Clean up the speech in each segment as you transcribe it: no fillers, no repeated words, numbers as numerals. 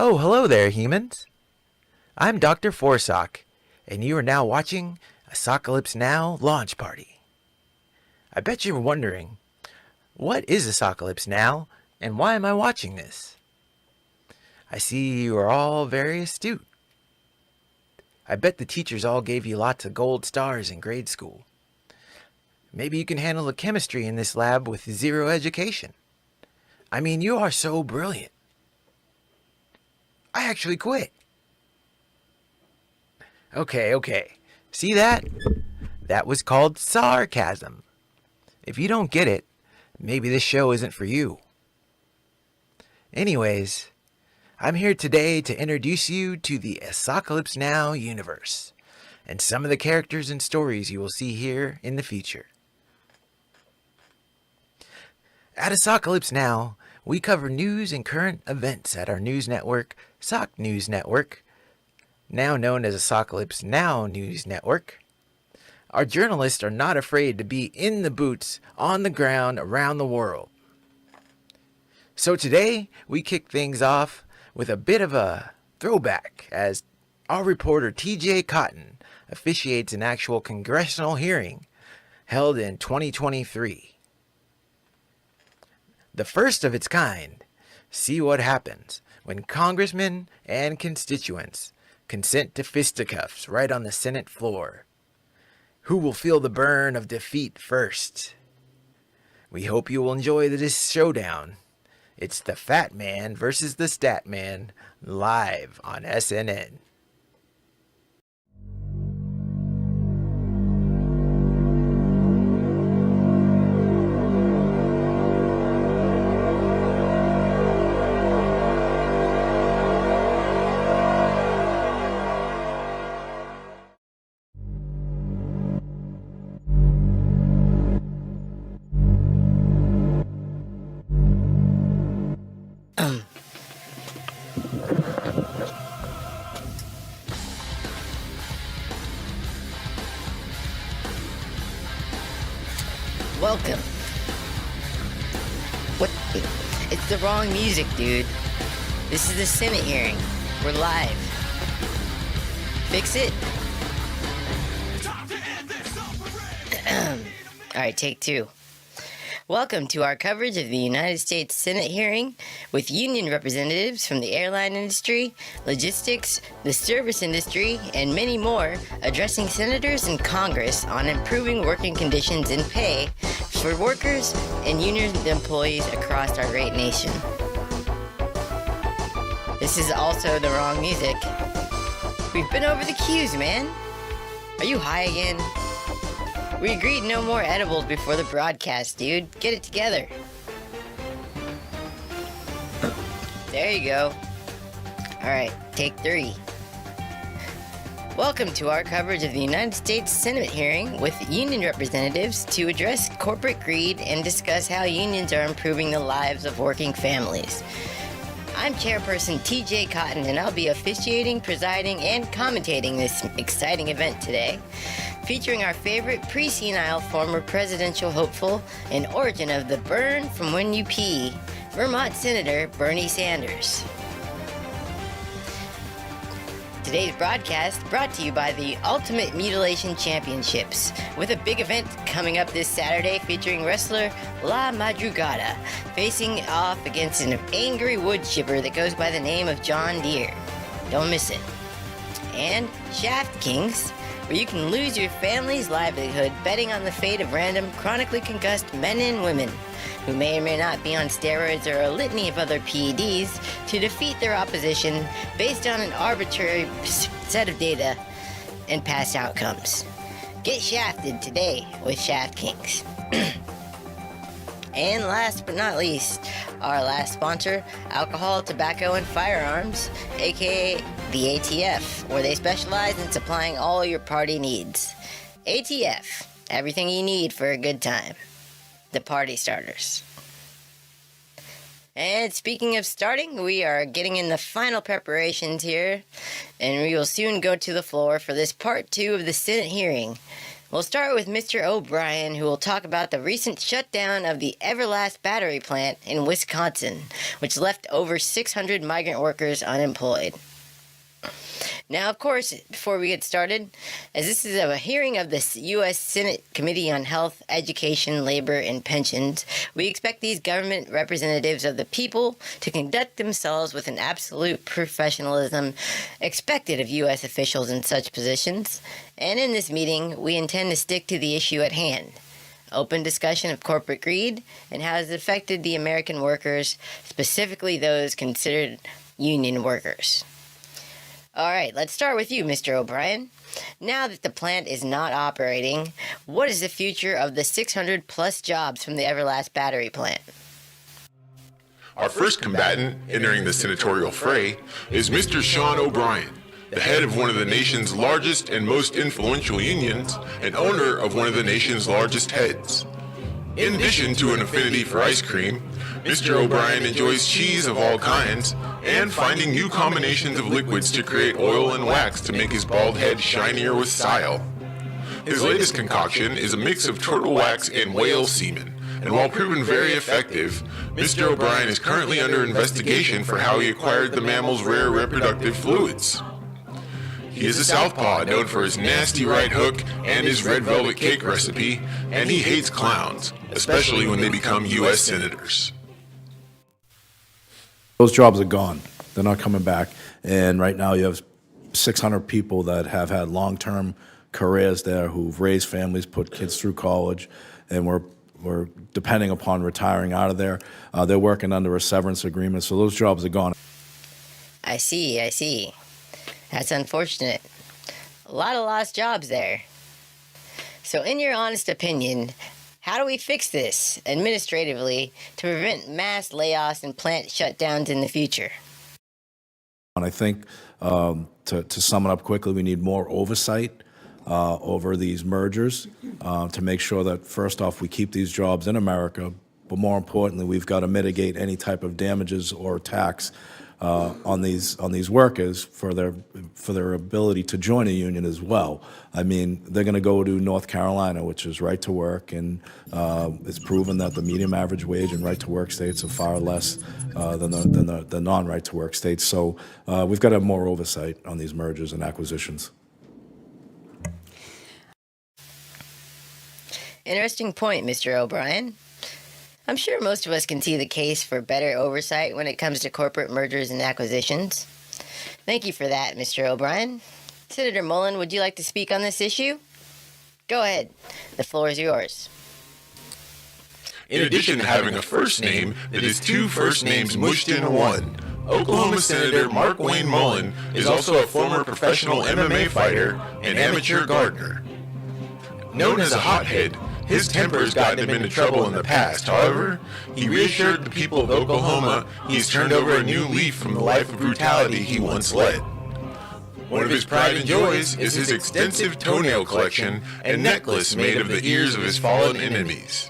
Oh, hello there, humans. I'm Dr. Forsock, and you are now watching Asockalypse Now Launch Party. I bet you're wondering, what is Asockalypse Now, and why am I watching this? I see you are all very astute. I bet the teachers all gave you lots of gold stars in grade school. Maybe you can handle the chemistry in this lab with zero education. I mean, you are so brilliant. I actually quit. Okay. See that? That was called sarcasm. If you don't get it, maybe this show isn't for you. Anyways, I'm here today to introduce you to the Asockalypse Now universe and some of the characters and stories you will see here in the future. At Asockalypse Now, we cover news and current events at our news network, Sock News Network, now known as Asockalypse Now News Network. Our journalists are not afraid to be in the boots, on the ground, around the world. So today, we kick things off with a bit of a throwback as our reporter TJ Cotton officiates an actual congressional hearing held in 2023. The first of its kind. See what happens when congressmen and constituents consent to fisticuffs right on the Senate floor. Who will feel the burn of defeat first? We hope you will enjoy this showdown. It's the Fat Man versus the Stat Man, live on SNN. Welcome. What? It's the wrong music, dude. This is the Senate hearing. We're live. Fix it. Alright, take two. Welcome to our coverage of the United States Senate hearing with union representatives from the airline industry, logistics, the service industry, and many more addressing senators and Congress on improving working conditions and pay for workers and union employees across our great nation. This is also the wrong music. We've been over the cues, man. Are you high again? We agreed no more edibles before the broadcast, dude. Get it together. There you go. Alright, take three. Welcome to our coverage of the United States Senate hearing with union representatives to address corporate greed and discuss how unions are improving the lives of working families. I'm Chairperson TJ Cotton, and I'll be officiating, presiding, and commentating this exciting event today, featuring our favorite pre-senile former presidential hopeful and origin of the burn from when you pee, Vermont Senator Bernie Sanders. Today's broadcast brought to you by the Ultimate Mutilation Championships, with a big event coming up this Saturday featuring wrestler La Madrugada facing off against an angry wood chipper that goes by the name of John Deere. Don't miss it. And Shaft Kings, where you can lose your family's livelihood betting on the fate of random chronically concussed men and women who may or may not be on steroids or a litany of other PEDs to defeat their opposition based on an arbitrary set of data and past outcomes. Get shafted today with Shaft Kings. And last but not least, our last sponsor, Alcohol, Tobacco, and Firearms, aka the ATF, where they specialize in supplying all your party needs. ATF, everything you need for a good time. The party starters. And speaking of starting, we are getting in the final preparations here, and we will soon go to the floor for this part 2 of the Senate hearing. We'll start with Mr. O'Brien, who will talk about the recent shutdown of the Everlast battery plant in Wisconsin, which left over 600 migrant workers unemployed. Now, of course, before we get started, as this is a hearing of the U.S. Senate Committee on Health, Education, Labor, and Pensions, we expect these government representatives of the people to conduct themselves with an absolute professionalism expected of U.S. officials in such positions. And in this meeting, we intend to stick to the issue at hand. Open discussion of corporate greed and how it has affected the American workers, specifically those considered union workers. All right, let's start with you, Mr. O'Brien. Now that the plant is not operating, what is the future of the 600 plus jobs from the Everlast battery plant? Our first combatant entering the senatorial fray is Mr. Sean O'Brien, the head of one of the nation's largest and most influential unions and owner of one of the nation's largest heads. In addition to an affinity for ice cream, Mr. O'Brien enjoys cheese of all kinds and finding new combinations of liquids to create oil and wax to make his bald head shinier with style. His latest concoction is a mix of turtle wax and whale semen, and while proven very effective, Mr. O'Brien is currently under investigation for how he acquired the mammal's rare reproductive fluids. He is a southpaw known for his nasty right hook and his red velvet cake recipe, and he hates clowns, especially when they become U.S. senators. Those jobs are gone. They're not coming back. And right now you have 600 people that have had long-term careers there who've raised families, put kids through college, and we're depending upon retiring out of there. They're working under a severance agreement, so those jobs are gone. I see. That's unfortunate. A lot of lost jobs there. So in your honest opinion, how do we fix this administratively to prevent mass layoffs and plant shutdowns in the future? And I think to sum it up quickly, we need more oversight over these mergers to make sure that, first off, we keep these jobs in America, but more importantly, we've got to mitigate any type of damages or tax on these workers for their ability to join a union as well. I mean, they're going to go to North Carolina, which is right to work, and it's proven that the median average wage in right to work states are far less than the non-right to work states. So we've got to have more oversight on these mergers and acquisitions. Interesting point, Mr. O'Brien. I'm sure most of us can see the case for better oversight when it comes to corporate mergers and acquisitions. Thank you for that, Mr. O'Brien. Senator Mullen, would you like to speak on this issue? Go ahead. The floor is yours. In addition to having a first name that is two first names mushed into one, Oklahoma Senator Mark Wayne Mullen is also a former professional MMA fighter and amateur gardener. Known as a hothead, his temper has gotten him into trouble in the past. However, he reassured the people of Oklahoma he has turned over a new leaf from the life of brutality he once led. One of his pride and joys is his extensive toenail collection and necklace made of the ears of his fallen enemies.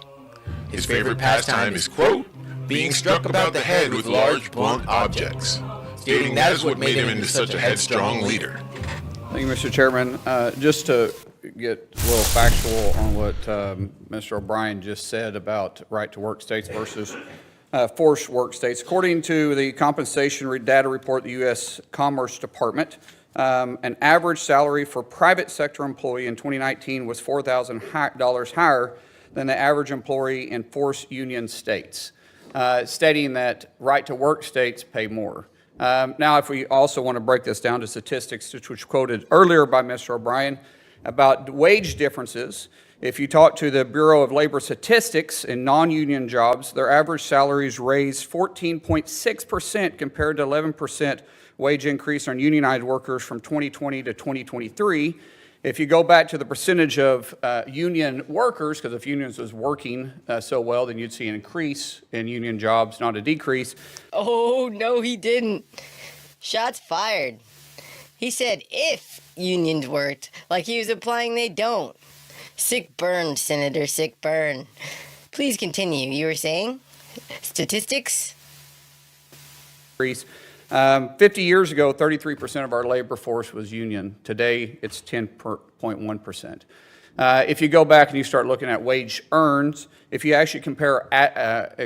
His favorite pastime is, quote, being struck about the head with large blunt objects, stating that is what made him into such a headstrong leader. Thank you, Mr. Chairman. Just to get a little factual on what Mr. O'Brien just said about right-to-work states versus forced work states. According to the compensation data report of the U.S. Commerce Department, an average salary for private sector employee in 2019 was $4,000 higher than the average employee in forced union states, stating that right-to-work states pay more. Now, if we also want to break this down to statistics, which was quoted earlier by Mr. O'Brien, about wage differences, if you talk to the Bureau of Labor Statistics in non-union jobs, their average salaries raised 14.6% compared to 11% wage increase on unionized workers from 2020 to 2023. If you go back to the percentage of union workers, because if unions was working so well, then you'd see an increase in union jobs, not a decrease. Oh, no, he didn't. Shots fired. He said if unions worked, like he was implying they don't. Sick burn, Senator, sick burn. Please continue. You were saying? Statistics? 50 years ago, 33% of our labor force was union. Today, it's 10.1%. If you go back and you start looking at wage earned, if you actually compare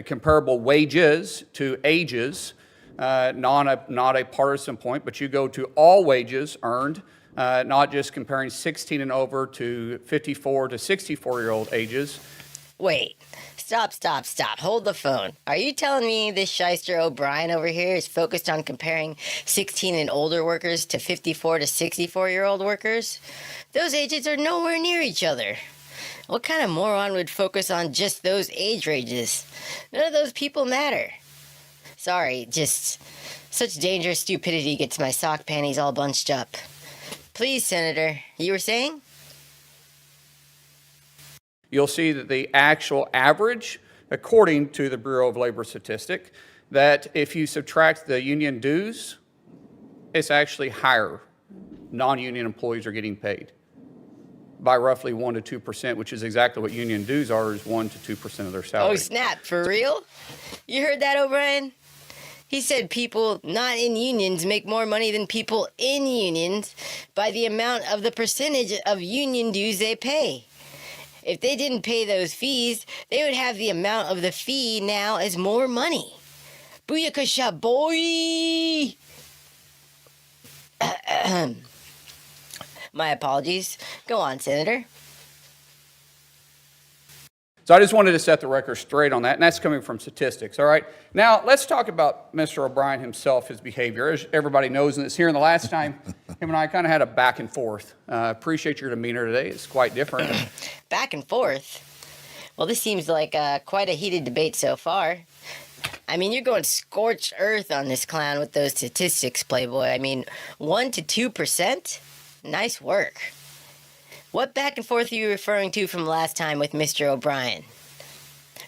comparable wages to ages, not a partisan point, but you go to all wages earned, not just comparing 16 and over to 54 to 64-year-old ages. Wait, stop. Hold the phone. Are you telling me this shyster O'Brien over here is focused on comparing 16 and older workers to 54 to 64-year-old workers? Those ages are nowhere near each other. What kind of moron would focus on just those age ranges? None of those people matter. Sorry, just such dangerous stupidity gets my sock panties all bunched up. Please, Senator, you were saying? You'll see that the actual average, according to the Bureau of Labor Statistic, that if you subtract the union dues, it's actually higher. Non-union employees are getting paid by roughly 1 to 2%, which is exactly what union dues are, is 1 to 2% of their salary. Oh, snap, for real? You heard that, O'Brien? He said people not in unions make more money than people in unions by the amount of the percentage of union dues they pay. If they didn't pay those fees, they would have the amount of the fee now as more money. Booyakasha, boy! My apologies. Go on, Senator. So I just wanted to set the record straight on that, and that's coming from statistics, all right? Now, let's talk about Mr. O'Brien himself, his behavior. As everybody knows, and it's here in the last time, him and I kind of had a back and forth. Appreciate your demeanor today. It's quite different. Back and forth? Well, this seems like quite a heated debate so far. I mean, you're going scorched earth on this clown with those statistics, Playboy. I mean, 1 to 2%? Nice work. What back and forth are you referring to from last time with Mr. O'Brien?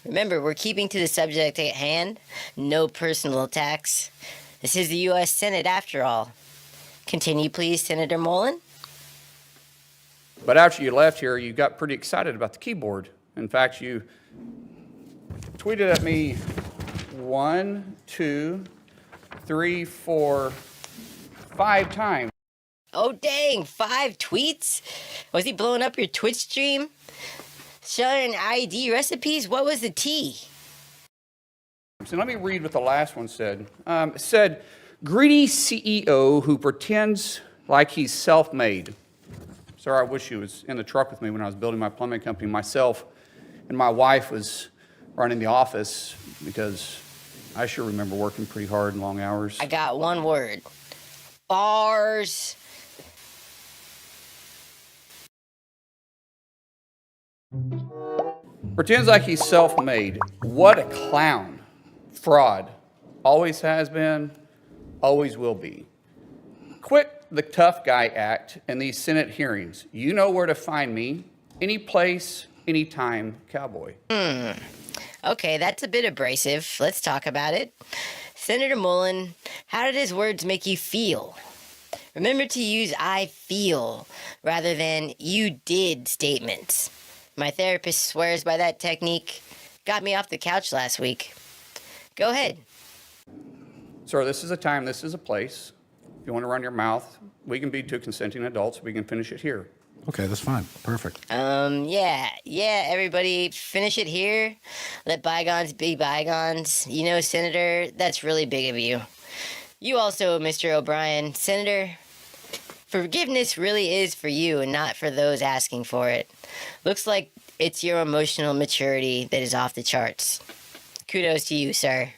Remember, we're keeping to the subject at hand. No personal attacks. This is the U.S. Senate after all. Continue, please, Senator Mullen. But after you left here, you got pretty excited about the keyboard. In fact, you tweeted at me 1, 2, 3, 4, 5 times. Oh, dang, 5 tweets? Was he blowing up your Twitch stream? Sharing ID recipes? What was the tea? So let me read what the last one said. It said, greedy CEO who pretends like he's self-made. Sir, I wish he was in the truck with me when I was building my plumbing company. Myself and my wife was running the office because I sure remember working pretty hard and long hours. I got one word. Bars. Pretends like he's self-made. What a clown. Fraud. Always has been, always will be. Quit the tough guy act in these Senate hearings. You know where to find me. Any place, anytime, cowboy. Okay, that's a bit abrasive. Let's talk about it. Senator Mullen, how did his words make you feel? Remember to use I feel rather than you did statements. My therapist swears by that technique. Got me off the couch last week. Go ahead. Sir, this is a time, this is a place. If you want to run your mouth, we can be two consenting adults. We can finish it here. Okay, that's fine. Perfect. Yeah, everybody finish it here. Let bygones be bygones. You know, Senator, that's really big of you. You also, Mr. O'Brien. Senator, forgiveness really is for you and not for those asking for it. Looks like it's your emotional maturity that is off the charts. Kudos to you, sir.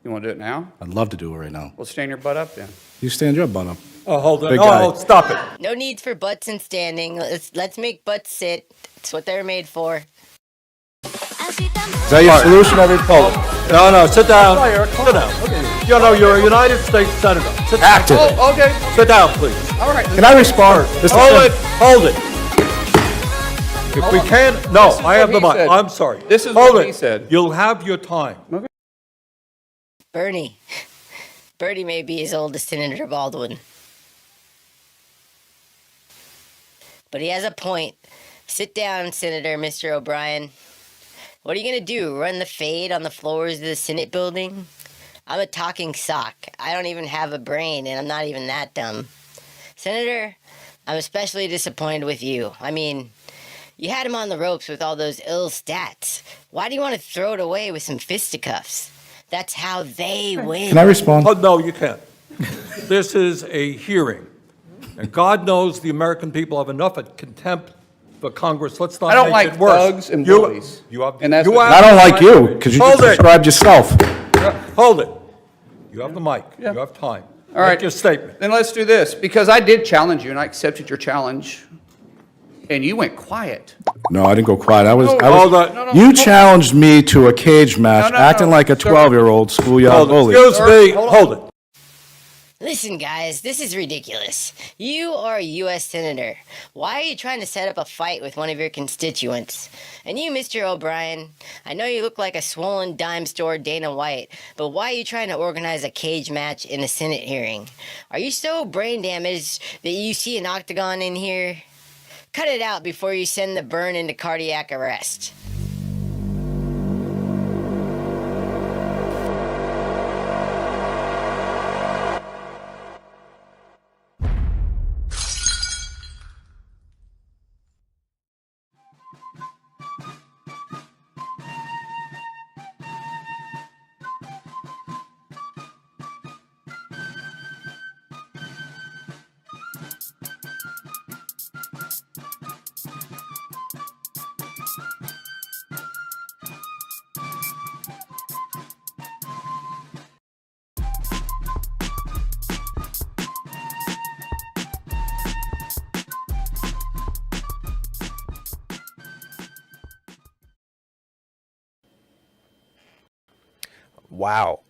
You want to do it now? I'd love to do it right now. Well, stand your butt up then. You stand your butt up. Oh, hold on. Big guy. Oh, stop it. No need for butts and standing. Let's make butts sit. It's what they're made for. Is that your solution, everybody? No, sit down. Sit down. You know, you're a United States Senator. Sit down. Active. Oh, okay. Sit down, please. All right. Can I respond? Hold it. If we can't, no, This is I have what the he mic. said. I'm sorry. This is Hold what it. he said. You'll have your time. Bernie may be as old as Senator Baldwin. But he has a point. Sit down, Senator Mr. O'Brien. What are you going to do? Run the fade on the floors of the Senate building? I'm a talking sock. I don't even have a brain, and I'm not even that dumb. Senator, I'm especially disappointed with you. I mean, you had him on the ropes with all those ill stats. Why do you want to throw it away with some fisticuffs? That's how they win. Can I respond? Oh, no, you can't. This is a hearing. And God knows the American people have enough of contempt for Congress. Let's not I don't make like it worse. thugs and You- bullies. You have, And that's you what- have I don't the like mic. you, because you Hold just it. described yourself. Hold it. You have the mic. Yeah. You have time. All right. Make your statement. Then let's do this, because I did challenge you, and I accepted your challenge, and you went quiet. No, I didn't go quiet. I was, Hold on. you challenged me to a cage match, No, acting like a sir. 12-year-old schoolyard Hold it. bully. Excuse me. Hold on. Hold it. Listen, guys, this is ridiculous. You are a U.S. Senator. Why are you trying to set up a fight with one of your constituents? And you, Mr. O'Brien, I know you look like a swollen dime store Dana White, but why are you trying to organize a cage match in a Senate hearing? Are you so brain damaged that you see an octagon in here? Cut it out before you send the burn into cardiac arrest. Wow.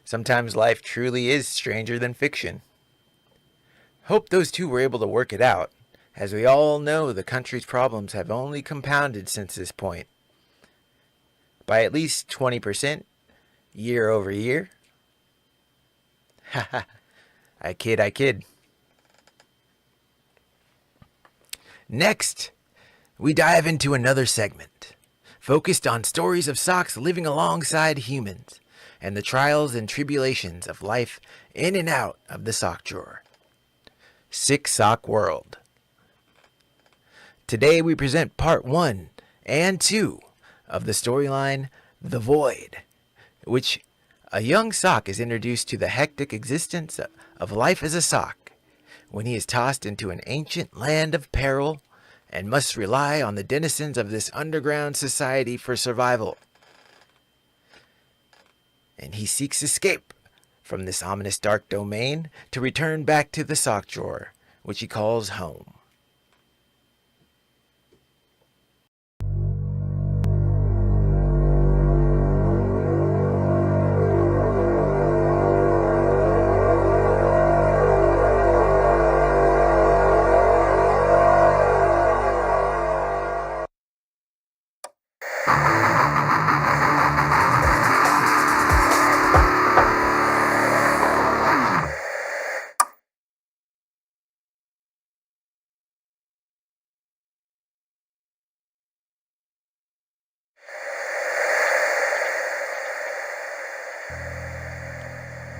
Sometimes life truly is stranger than fiction. Hope those two were able to work it out. As we all know, the country's problems have only compounded since this point. By at least 20% year over year. Haha. I kid. Next, we dive into another segment, focused on stories of socks living alongside humans and the trials and tribulations of life in and out of the sock drawer. Sick Sock World. Today we present part 1 and 2 of the storyline The Void, which a young sock is introduced to the hectic existence of life as a sock when he is tossed into an ancient land of peril and must rely on the denizens of this underground society for survival. And he seeks escape from this ominous dark domain to return back to the sock drawer, which he calls home.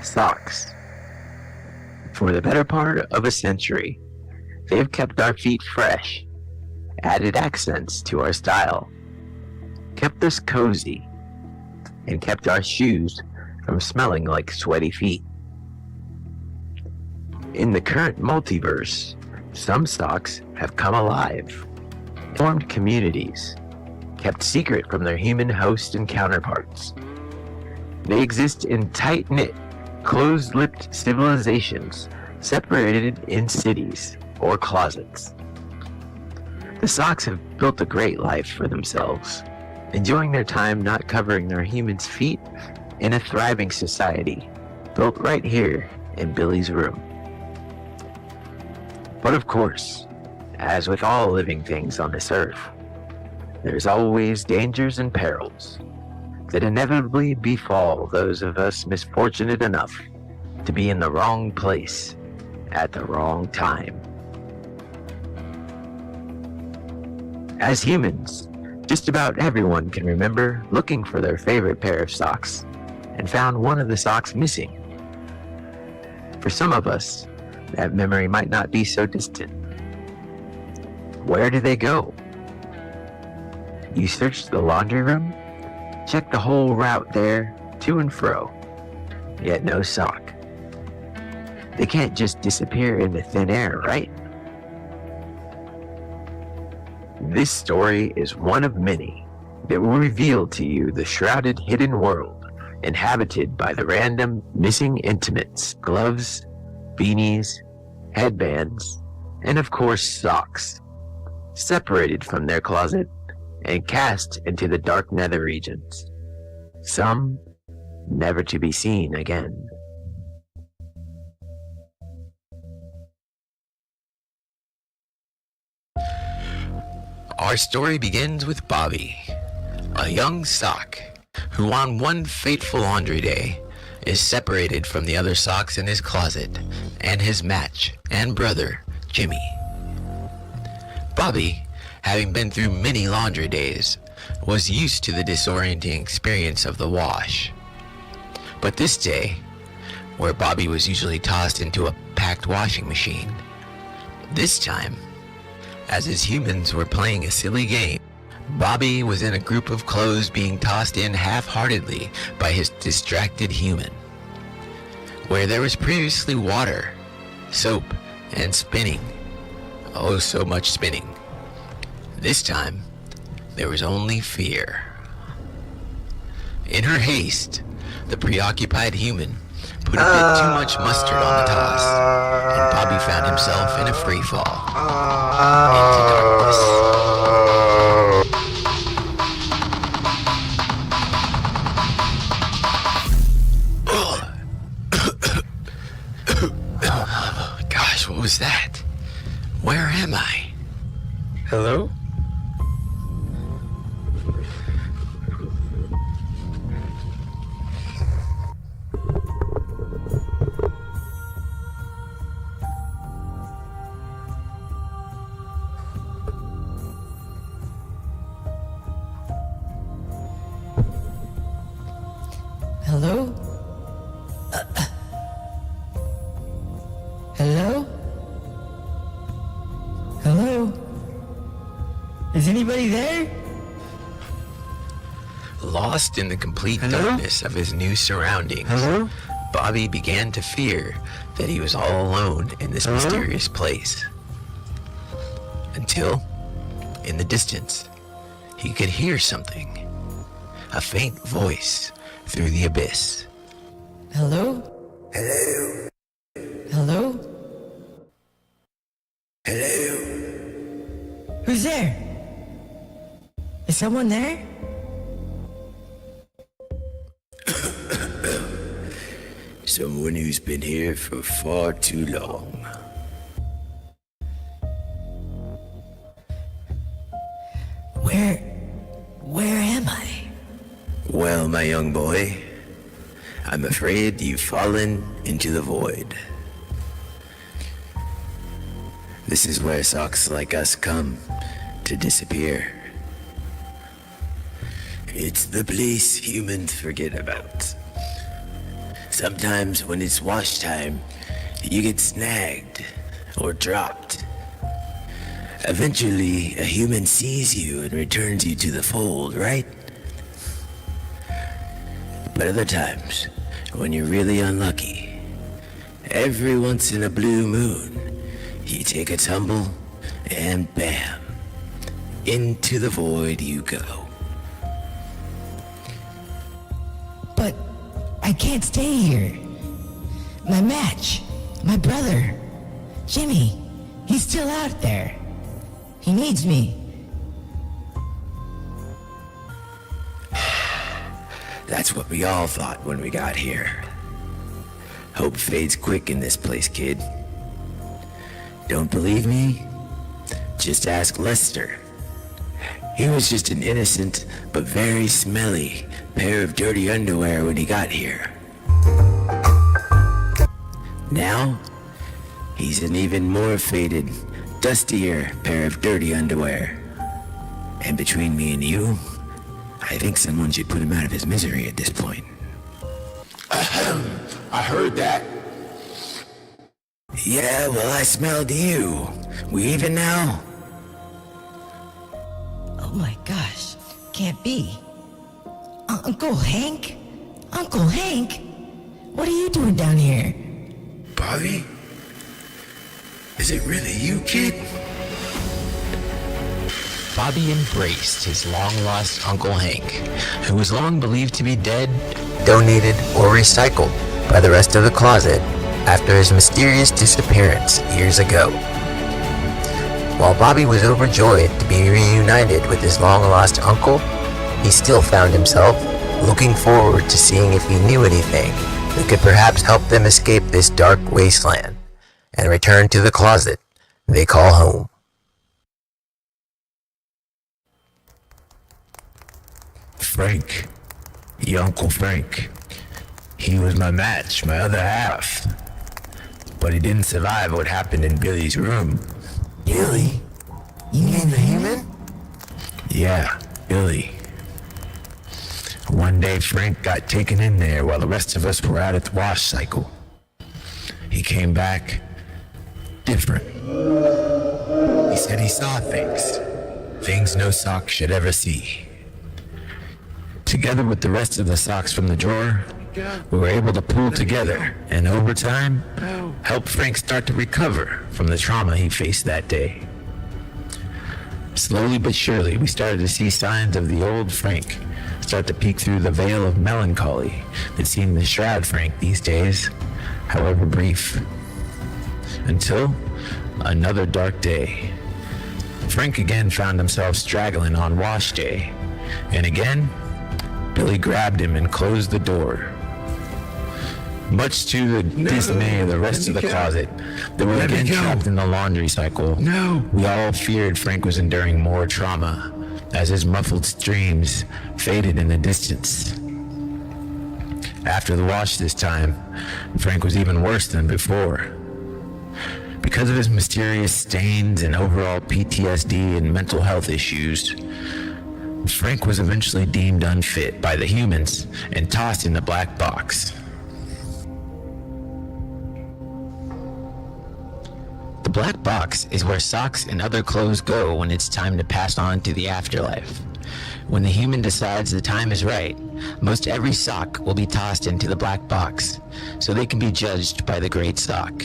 Socks. For the better part of a century, they've kept our feet fresh, added accents to our style, kept us cozy, and kept our shoes from smelling like sweaty feet. In the current multiverse, some socks have come alive, formed communities, kept secret from their human host and counterparts. They exist in tight-knit, closed-lipped civilizations separated in cities or closets. The socks have built a great life for themselves, enjoying their time not covering their humans' feet in a thriving society built right here in Billy's room. But of course, as with all living things on this earth, there's always dangers and perils that inevitably befall those of us misfortunate enough to be in the wrong place at the wrong time. As humans, just about everyone can remember looking for their favorite pair of socks and found one of the socks missing. For some of us, that memory might not be so distant. Where do they go? You searched the laundry room, checked the whole route there, to and fro, yet no sock. They can't just disappear into thin air, right? This story is one of many that will reveal to you the shrouded hidden world inhabited by the random missing intimates, gloves, beanies, headbands, and of course socks, separated from their closet and cast into the dark nether regions. Some never to be seen again. Our story begins with Bobby, a young sock who on one fateful laundry day is separated from the other socks in his closet and his match and brother, Jimmy. Bobby, having been through many laundry days, was used to the disorienting experience of the wash. But this day, where Bobby was usually tossed into a packed washing machine, this time, as his humans were playing a silly game, Bobby was in a group of clothes being tossed in half-heartedly by his distracted human. Where there was previously water, soap, and spinning. Oh, so much spinning. This time, there was only fear. In her haste, the preoccupied human put a bit too much mustard on the toss, and Bobby found himself in a free fall into darkness. Gosh, what was that? Where am I? Hello? Hello? Hello? Hello? Is anybody there? Lost in the complete darkness of his new surroundings, Bobby began to fear that he was all alone in this mysterious place. Until, in the distance, he could hear something. A faint voice through the abyss. Hello? Hello? Hello? Hello? Who's there? Is someone there? Someone who's been here for far too long. Where am I? Well, my young boy, I'm afraid you've fallen into the void. This is where socks like us come to disappear. It's the place humans forget about. Sometimes when it's wash time, you get snagged or dropped. Eventually, a human sees you and returns you to the fold, right? But other times, when you're really unlucky, every once in a blue moon, you take a tumble and bam, into the void you go. But I can't stay here. My match, my brother, Jimmy, he's still out there. He needs me. That's what we all thought when we got here. Hope fades quick in this place, kid. Don't believe me? Just ask Lester. He was just an innocent but very smelly pair of dirty underwear when he got here. Now, he's an even more faded, dustier pair of dirty underwear. And between me and you, I think someone should put him out of his misery at this point. I heard that. Yeah, well, I smelled you. We even now? Oh my gosh, can't be. Uncle Hank? Uncle Hank? What are you doing down here? Bobby? Is it really you, kid? Bobby embraced his long-lost Uncle Hank, who was long believed to be dead, donated, or recycled by the rest of the closet after his mysterious disappearance years ago. While Bobby was overjoyed to be reunited with his long-lost uncle, he still found himself looking forward to seeing if he knew anything that could perhaps help them escape this dark wasteland and return to the closet they call home. Frank, your Uncle Frank. He was my match, my other half. But he didn't survive what happened in Billy's room. Billy? You mean the human? Yeah, Billy. One day Frank got taken in there while the rest of us were out at the wash cycle. He came back different. He said he saw things no sock should ever see. Together with the rest of the socks from the drawer, we were able to pull together and over time help Frank start to recover from the trauma he faced that day. Slowly but surely, we started to see signs of the old Frank start to peek through the veil of melancholy that seemed to shroud Frank these days, however brief. Until another dark day. Frank again found himself straggling on wash day, and again, Billy grabbed him and closed the door. Much to the dismay of the rest of the closet, they were again trapped in the laundry cycle. We all feared Frank was enduring more trauma as his muffled screams faded in the distance. After the wash this time, Frank was even worse than before. Because of his mysterious stains and overall PTSD and mental health issues, Frank was eventually deemed unfit by the humans and tossed in the black box. The black box is where socks and other clothes go when it's time to pass on to the afterlife. When the human decides the time is right, most every sock will be tossed into the black box, so they can be judged by the great sock.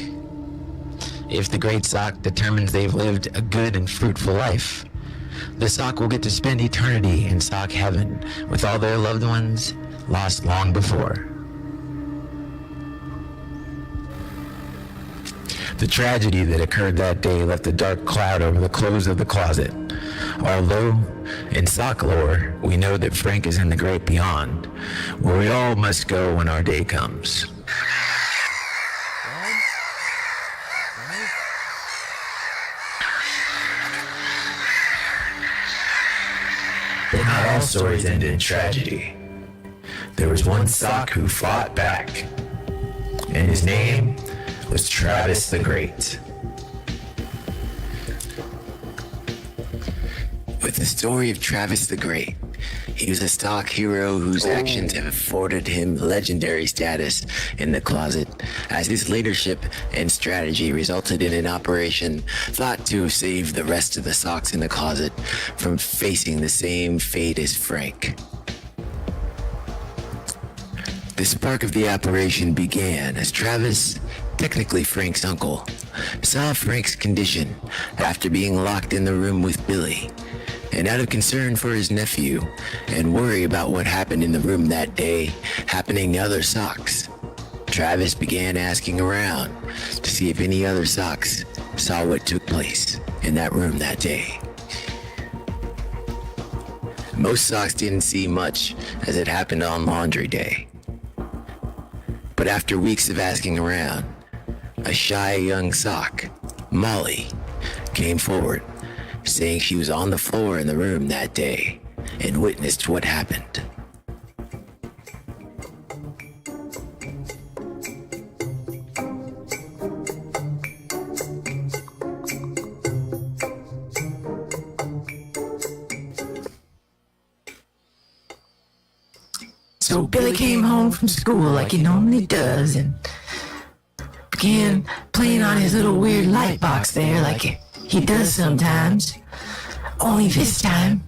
If the great sock determines they've lived a good and fruitful life, the sock will get to spend eternity in sock heaven with all their loved ones lost long before. The tragedy that occurred that day left a dark cloud over the clothes of the closet. Although, in sock lore, we know that Frank is in the great beyond, where we all must go when our day comes. But not all stories end in tragedy. There was one sock who fought back, and his name was Travis the Great. With the story of Travis the Great, he was a stock hero whose actions have afforded him legendary status in the closet, as his leadership and strategy resulted in an operation thought to have saved the rest of the socks in the closet from facing the same fate as Frank. The spark of the operation began as Travis, technically Frank's uncle, saw Frank's condition after being locked in the room with Billy, and out of concern for his nephew and worry about what happened in the room that day happening to other socks, Travis began asking around to see if any other socks saw what took place in that room that day. Most socks didn't see much as it happened on laundry day. But after weeks of asking around, a shy young sock, Molly, came forward, saying she was on the floor in the room that day and witnessed what happened. So Billy came home from school like he normally does, and began playing on his little weird light box there like he does sometimes. Only this time,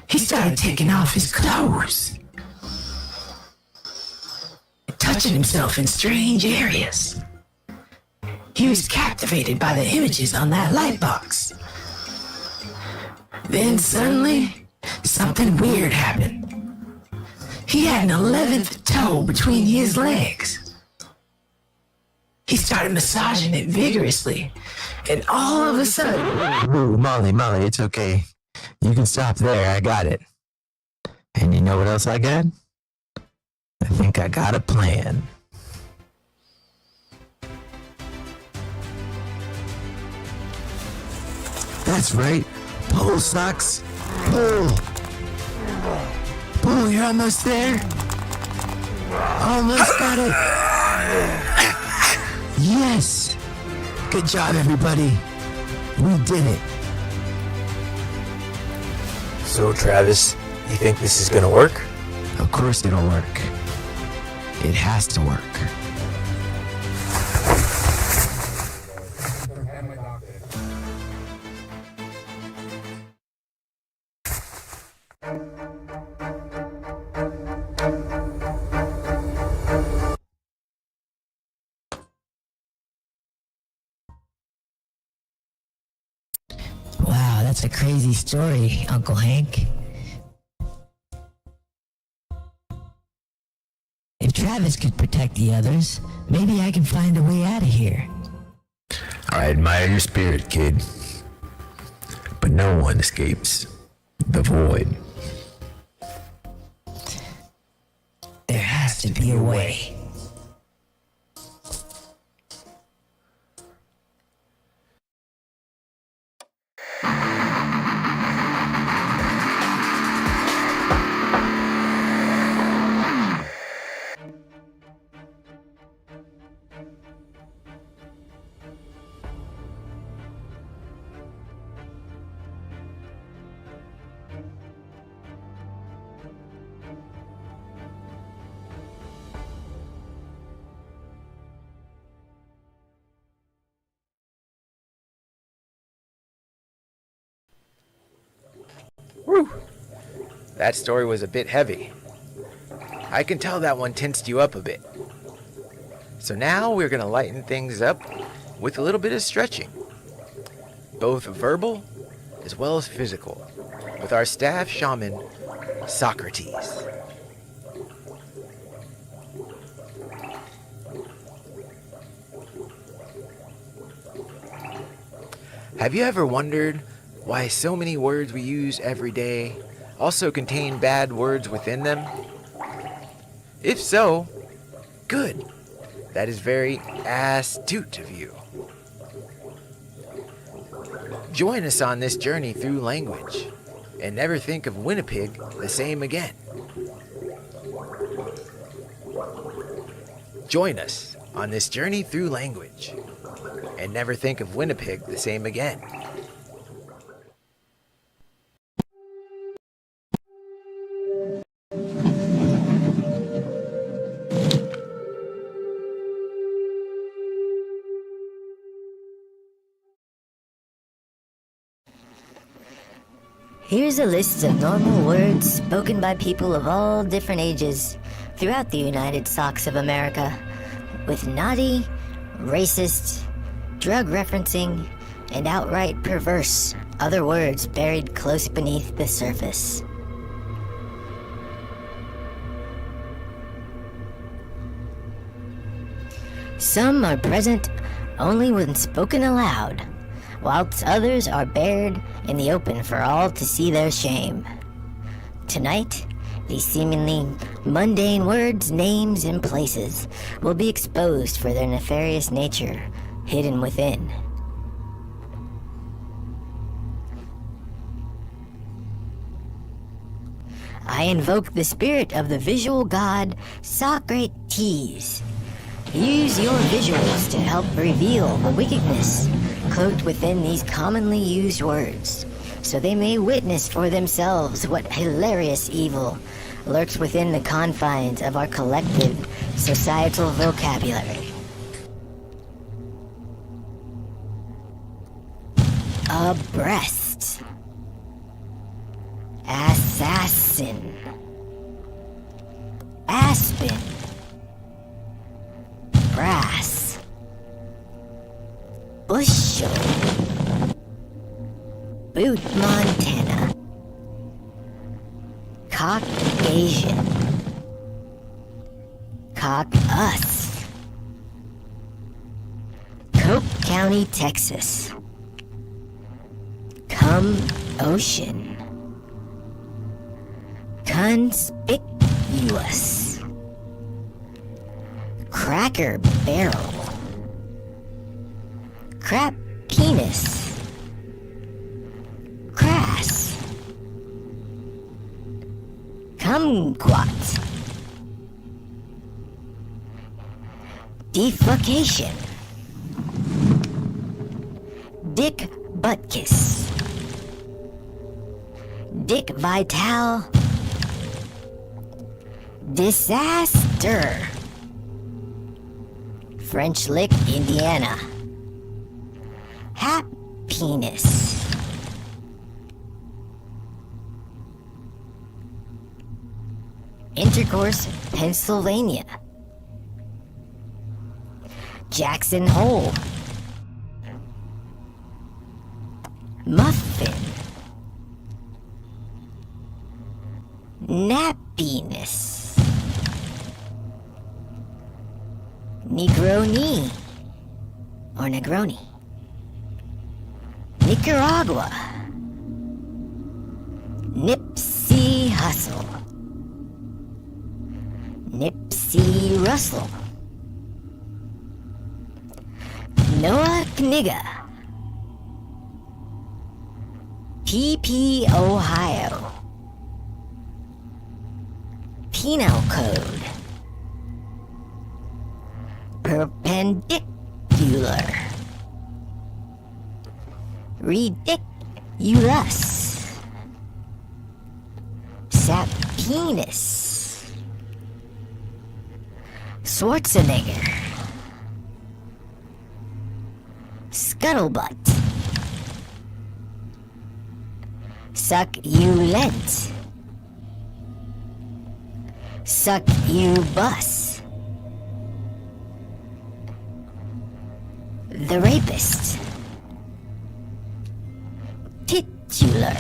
he started taking off his clothes, touching himself in strange areas. He was captivated by the images on that light box. Then suddenly, something weird happened. He had an 11th toe between his legs. He started massaging it vigorously, and all of a sudden... Ooh, Molly, it's okay. You can stop there, I got it. And you know what else I got? I think I got a plan. That's right. Pull, Socks. Pull. Pull, you're almost there. Almost got it. Yes. Good job, everybody. We did it. So, Travis, you think this is gonna work? Of course it'll work. It has to work. Wow, that's a crazy story, Uncle Hank. If Travis could protect the others, maybe I can find a way out of here. I admire your spirit, kid. But no one escapes the void. There has to be a way. Whew. That story was a bit heavy. I can tell that one tensed you up a bit. So now we're going to lighten things up with a little bit of stretching, both verbal as well as physical, with our staff shaman, Socrates. Have you ever wondered why so many words we use every day also contain bad words within them? If so, good. That is very astute of you. Join us on this journey through language, and never think of Winnipeg the same again. Join us on this journey through language, and never think of Winnipeg the same again. Here's a list of normal words spoken by people of all different ages throughout the United Socks of America, with naughty, racist, drug referencing, and outright perverse other words buried close beneath the surface. Some are present only when spoken aloud, whilst others are bared in the open for all to see their shame. Tonight, these seemingly mundane words, names, and places will be exposed for their nefarious nature hidden within. I invoke the spirit of the visual god Socrates. Use your visuals to help reveal the wickedness cloaked within these commonly used words, so they may witness for themselves what hilarious evil lurks within the confines of our collective societal vocabulary. abreast. Assassin. Aspen. Brass. Bushel. Boot Montana. Caucasian. Us. Coke County, Texas. Come Ocean. Conspicuous. Cracker Barrel. Crap Penis. Crass. Kumquat. Defecation. Dick Butkus. Dick Vital. Disaster. French Lick, Indiana. Happiness. Intercourse, Pennsylvania. Jackson Hole. Muffin. Nappiness. Negroni. Or Negroni. Nicaragua. Nipsey Hussle. Nipsey Russell. Noah Kniga. PP Ohio. Penal Code. Perpendicular. Ridiculous. Sapinus. Schwarzenegger. Scuttlebutt. Succulent. Succubus. The Rapist. Titular.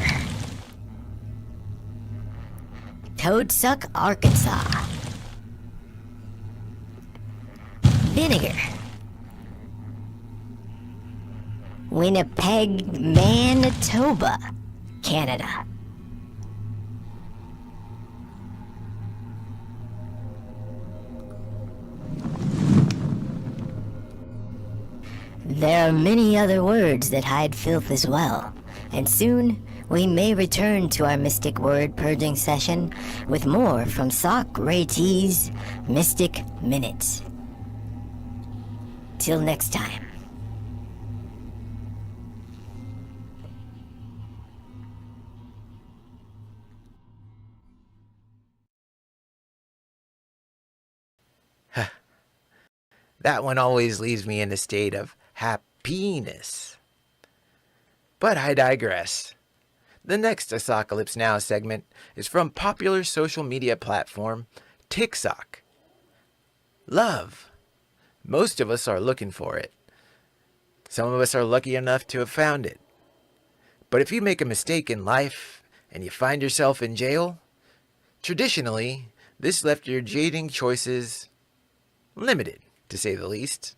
Toadsuck, Arkansas. Vinegar. Winnipeg, Manitoba, Canada. There are many other words that hide filth as well, and soon we may return to our mystic word purging session with more from Sock Ray T's Mystic Minutes. Till next time. That one always leaves me in a state of happiness. But I digress. The next Asockalypse Now segment is from popular social media platform TikTok. Love. Most of us are looking for it. Some of us are lucky enough to have found it. But if you make a mistake in life and you find yourself in jail, traditionally, this left your dating choices limited, to say the least.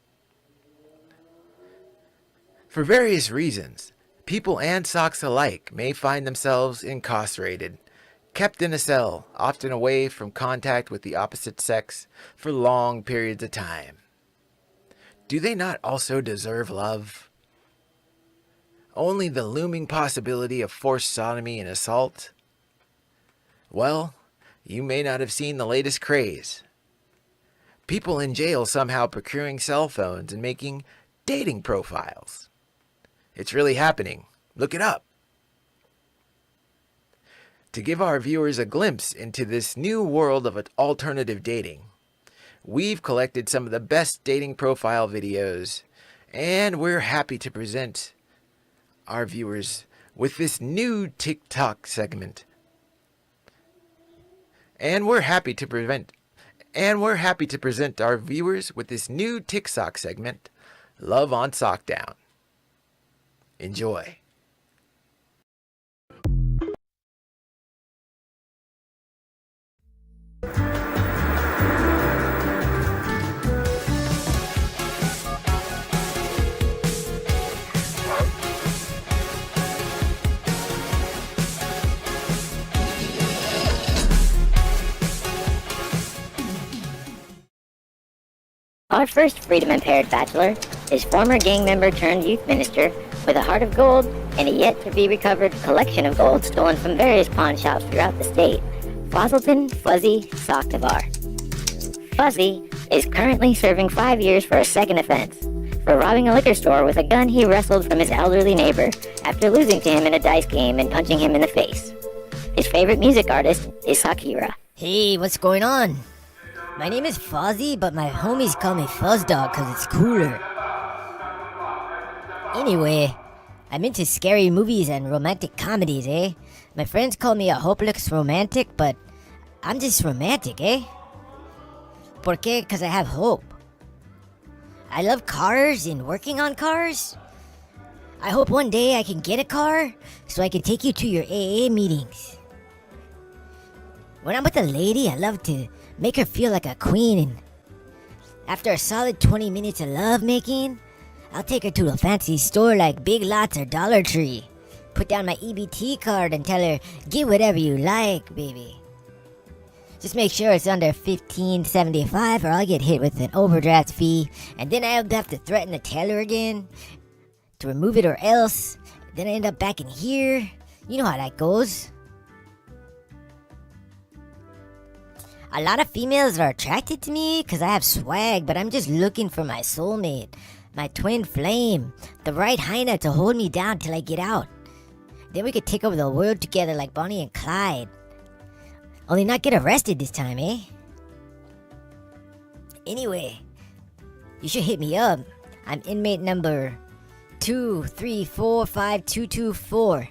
For various reasons, people and socks alike may find themselves incarcerated, kept in a cell, often away from contact with the opposite sex for long periods of time. Do they not also deserve love? Only the looming possibility of forced sodomy and assault? Well, you may not have seen the latest craze. People in jail somehow procuring cell phones and making dating profiles. It's really happening. Look it up. To give our viewers a glimpse into this new world of alternative dating, we've collected some of the best dating profile videos, and we're happy to present our viewers with this new TikTok segment. And we're happy to present our viewers with this new TikTok segment, Love on Sockdown. Enjoy. Our first freedom-impaired bachelor is former gang member turned youth minister with a heart of gold and a yet-to-be-recovered collection of gold stolen from various pawn shops throughout the state, Fozzleton Fuzzy Socktavar. Fuzzy is currently serving 5 years for a second offense for robbing a liquor store with a gun he wrestled from his elderly neighbor after losing to him in a dice game and punching him in the face. His favorite music artist is Sakira. Hey, what's going on? My name is Fozzie, but my homies call me Fuzzdog because it's cooler. Anyway, I'm into scary movies and romantic comedies, eh? My friends call me a hopeless romantic, but I'm just romantic, eh? ¿Por qué? Because I have hope. I love cars and working on cars. I hope one day I can get a car so I can take you to your AA meetings. When I'm with a lady, I love to make her feel like a queen, and after a solid 20 minutes of love making, I'll take her to a fancy store like Big Lots or Dollar Tree. Put down my EBT card and tell her, get whatever you like, baby. Just make sure it's under $15.75 or I'll get hit with an overdraft fee, and then I'll have to threaten the teller again to remove it or else. Then I end up back in here. You know how that goes. A lot of females are attracted to me because I have swag, but I'm just looking for my soulmate, my twin flame, the right hyena to hold me down till I get out. Then we could take over the world together like Bonnie and Clyde. Only not get arrested this time, eh? Anyway, you should hit me up. I'm inmate number 2345224.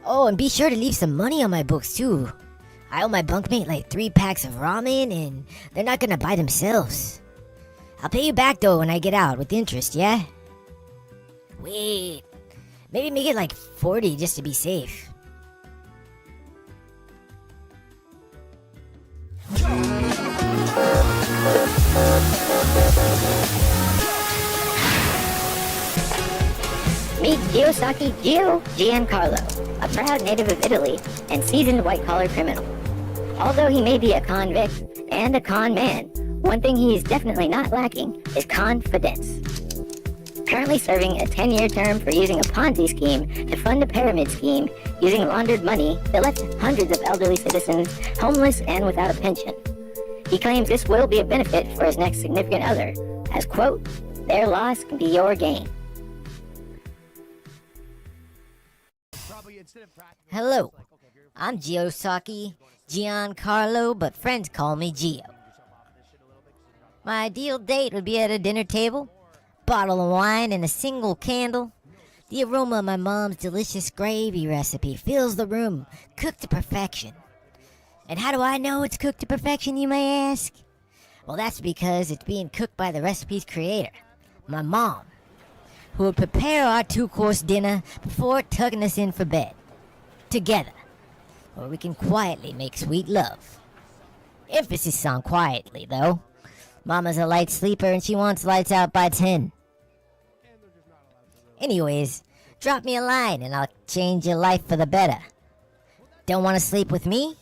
Oh, and be sure to leave some money on my books too. I owe my bunkmate like 3 packs of ramen, and they're not gonna buy themselves. I'll pay you back though when I get out with interest, yeah? Wait, maybe make it like 40 just to be safe. Meet Giosaki Gio Giancarlo, a proud native of Italy and seasoned white-collar criminal. Although he may be a convict and a con man, one thing he is definitely not lacking is confidence. Currently serving a 10-year term for using a Ponzi scheme to fund a pyramid scheme using laundered money that left hundreds of elderly citizens homeless and without a pension. He claims this will be a benefit for his next significant other, as, quote, their loss can be your gain. Hello, I'm Giosaki Giancarlo, but friends call me Gio. My ideal date would be at a dinner table, bottle of wine and a single candle. The aroma of my mom's delicious gravy recipe fills the room, cooked to perfection. And how do I know it's cooked to perfection, you may ask? Well, that's because it's being cooked by the recipe's creator, my mom, who would prepare our 2-course dinner before tucking us in for bed. Together, where we can quietly make sweet love. Emphasis on quietly, though. Mama's a light sleeper and she wants lights out by 10. Anyways, drop me a line and I'll change your life for the better. Don't want to sleep with me?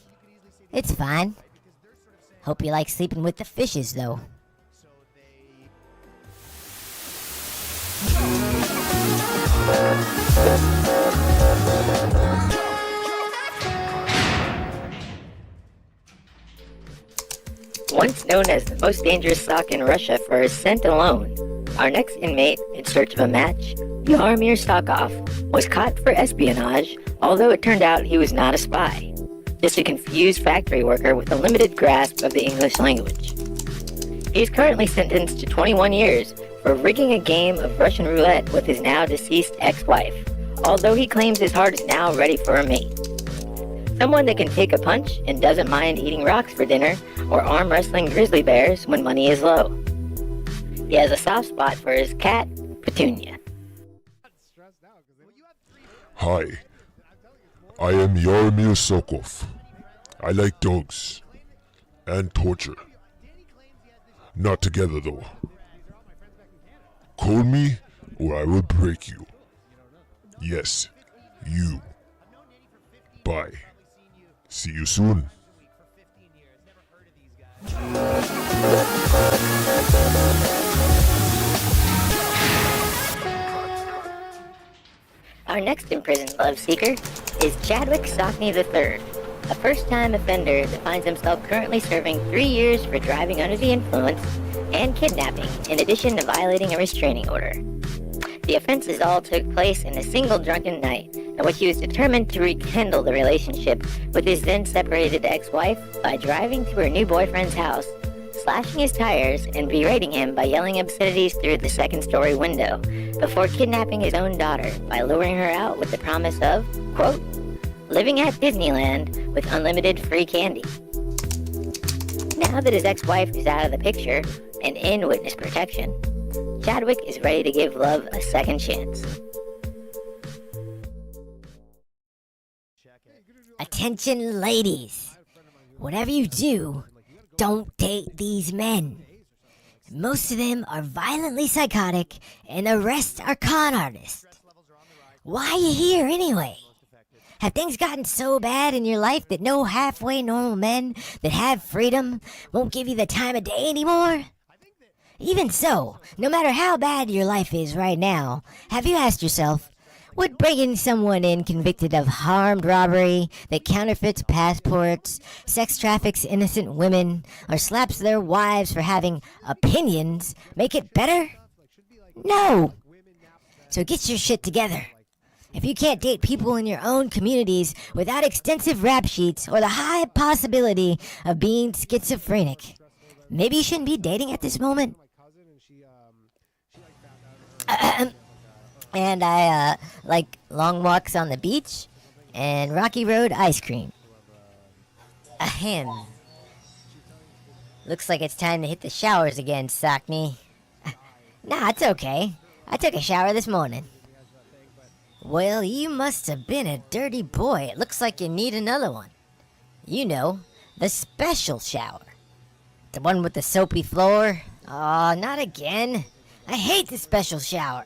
It's fine. Hope you like sleeping with the fishes, though. Once known as the most dangerous sock in Russia for his scent alone, our next inmate, in search of a match, Yarmir Sokov, was caught for espionage, although it turned out he was not a spy, just a confused factory worker with a limited grasp of the English language. He is currently sentenced to 21 years for rigging a game of Russian roulette with his now deceased ex-wife, although he claims his heart is now ready for a mate. Someone that can take a punch and doesn't mind eating rocks for dinner or arm wrestling grizzly bears when money is low. He has a soft spot for his cat, Petunia. Hi, I am Yaromir Sokov. I like dogs and torture. Not together though. Call me or I will break you. Yes, you. Bye. See you soon. Our next imprisoned love seeker is Chadwick Sockney III, a first-time offender that finds himself currently serving 3 years for driving under the influence and kidnapping, in addition to violating a restraining order. The offenses all took place in a single drunken night, in which he was determined to rekindle the relationship with his then-separated ex-wife by driving to her new boyfriend's house, slashing his tires, and berating him by yelling obscenities through the second-story window, before kidnapping his own daughter by luring her out with the promise of, quote, living at Disneyland with unlimited free candy. Now that his ex-wife is out of the picture and in witness protection, Chadwick is ready to give love a second chance. Attention, ladies. Whatever you do, don't date these men. Most of them are violently psychotic, and the rest are con artists. Why are you here anyway? Have things gotten so bad in your life that no halfway normal men that have freedom won't give you the time of day anymore? Even so, no matter how bad your life is right now, have you asked yourself, would bringing someone in convicted of armed robbery that counterfeits passports, sex traffics innocent women, or slaps their wives for having opinions make it better? No! So get your shit together. If you can't date people in your own communities without extensive rap sheets or the high possibility of being schizophrenic, maybe you shouldn't be dating at this moment. And I like long walks on the beach and Rocky Road ice cream. Ahem. Looks like it's time to hit the showers again, Sockney. Nah, it's okay. I took a shower this morning. Well, you must have been a dirty boy. It looks like you need another one. You know, the special shower. The one with the soapy floor. Oh, not again. I hate the special shower.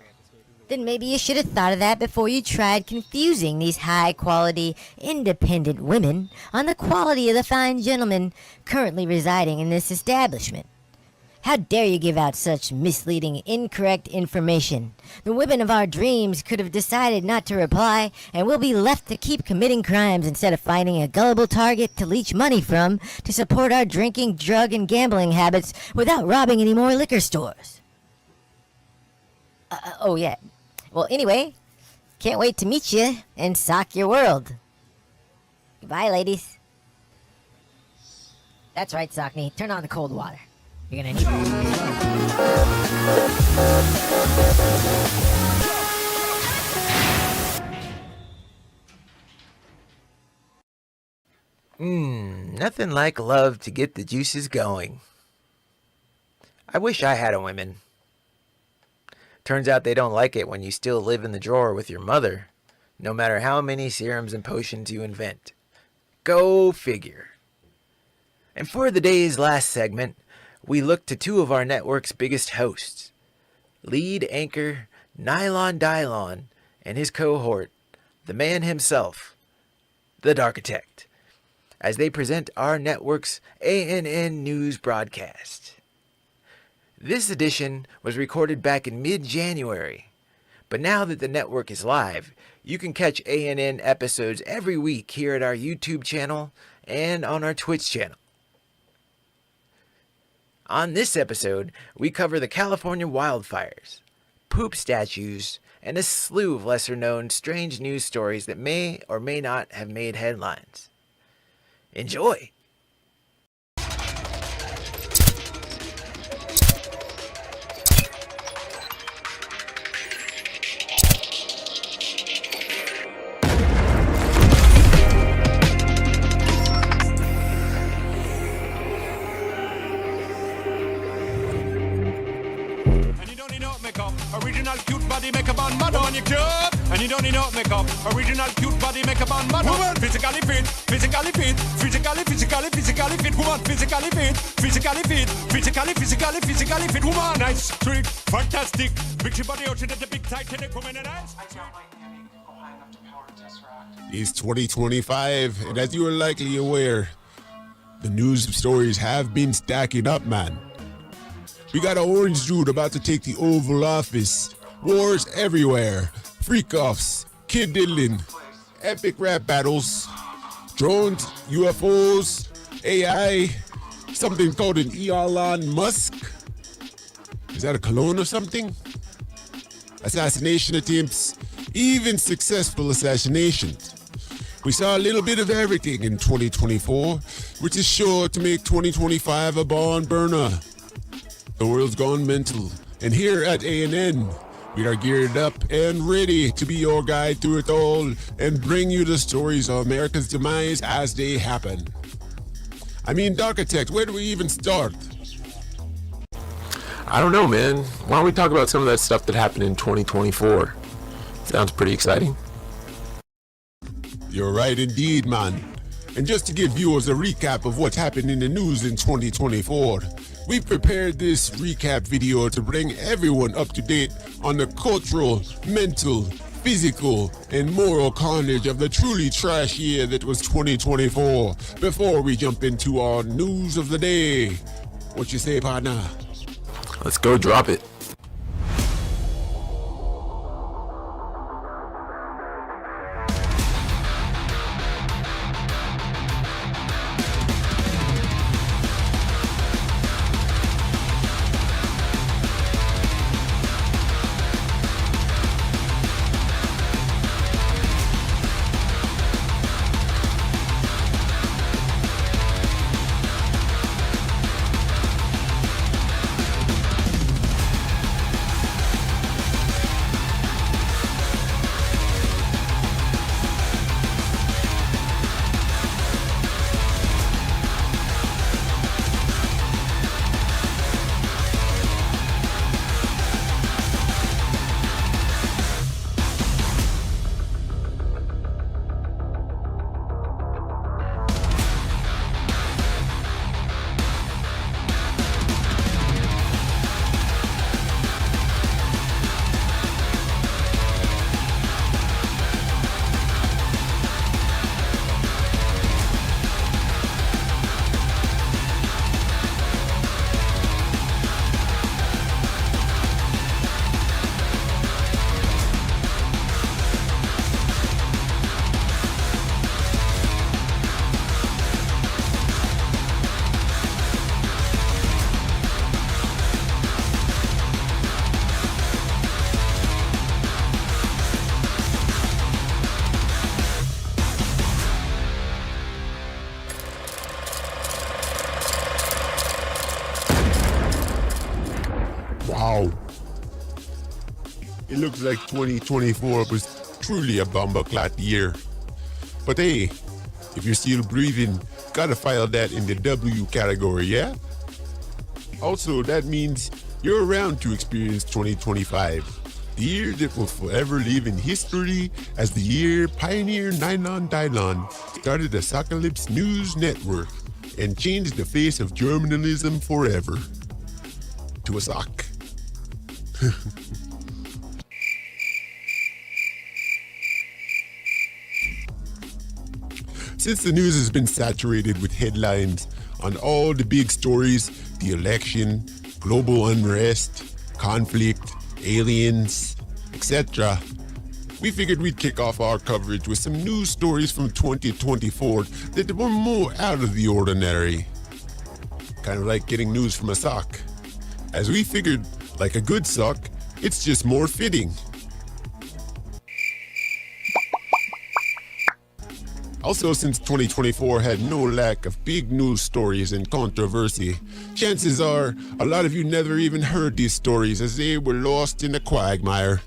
Then maybe you should have thought of that before you tried confusing these high-quality, independent women on the quality of the fine gentlemen currently residing in this establishment. How dare you give out such misleading, incorrect information? The women of our dreams could have decided not to reply, and we'll be left to keep committing crimes instead of finding a gullible target to leech money from to support our drinking, drug, and gambling habits without robbing any more liquor stores. Oh yeah. Well, anyway, can't wait to meet you and sock your world. Goodbye, ladies. That's right, Sockney. Turn on the cold water. You're gonna need Nothing like love to get the juices going. I wish I had a woman. Turns out they don't like it when you still live in the drawer with your mother, no matter how many serums and potions you invent. Go figure. And for the day's last segment, we look to two of our network's biggest hosts, lead anchor Nylon Dylon and his cohort, the man himself, the Darkitect, as they present our network's ANN News broadcast. This edition was recorded back in mid-January, but now that the network is live, you can catch ANN episodes every week here at our YouTube channel and on our Twitch channel. On this episode, we cover the California wildfires, poop statues, and a slew of lesser-known strange news stories that may or may not have made headlines. Enjoy! Original cute body make a man mad on your cute, and you don't need no makeup. Original cute body make a man mad on. Physically fit, physically fit, physically fit woman. Physically fit, physically fit, physically fit woman. Nice, sweet, fantastic. Big body out the big Titanic woman and nice. It's 2025, and as you are likely aware, the news stories have been stacking up, man. We got an orange dude about to take the Oval Office. Wars everywhere. Freak-offs, kid diddling, epic rap battles, drones, UFOs, AI, something called an Elon Musk. Is that a clone or something? Assassination attempts, even successful assassinations. We saw a little bit of everything in 2024, which is sure to make 2025 a barn burner. The world's gone mental, and here at ANN, we are geared up and ready to be your guide through it all and bring you the stories of America's demise as they happen. I mean, Darkitect, where do we even start? I don't know, man. Why don't we talk about some of that stuff that happened in 2024? Sounds pretty exciting. You're right indeed, man. And just to give viewers a recap of what's happened in the news in 2024, we prepared this recap video to bring everyone up to date on the cultural, mental, physical, and moral carnage of the truly trash year that was 2024 before we jump into our news of the day. What you say, partner? Let's go drop it. Wow. It looks like 2024 was truly a bomber-clot year. But hey, if you're still breathing, gotta file that in the W category, yeah? Also, that means you're around to experience 2025, the year that will forever live in history as the year pioneer Nylon Dylon started the Asockalypse News Network and changed the face of journalism forever. To a sock. Since the news has been saturated with headlines on all the big stories, the election, global unrest, conflict, aliens, etc., we figured we'd kick off our coverage with some news stories from 2024 that were more out of the ordinary. Kind of like getting news from a sock. As we figured, like a good sock, it's just more fitting. Also, since 2024 had no lack of big news stories and controversy, chances are a lot of you never even heard these stories as they were lost in the quagmire.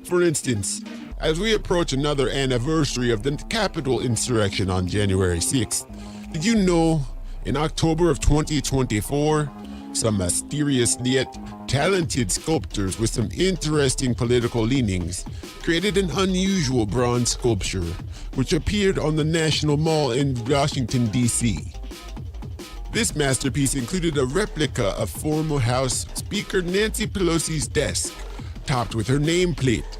For instance, as we approach another anniversary of the Capitol insurrection on January 6th, did you know in October of 2024, some mysterious yet talented sculptors with some interesting political leanings created an unusual bronze sculpture which appeared on the National Mall in Washington, D.C. This masterpiece included a replica of former House Speaker Nancy Pelosi's desk, topped with her nameplate,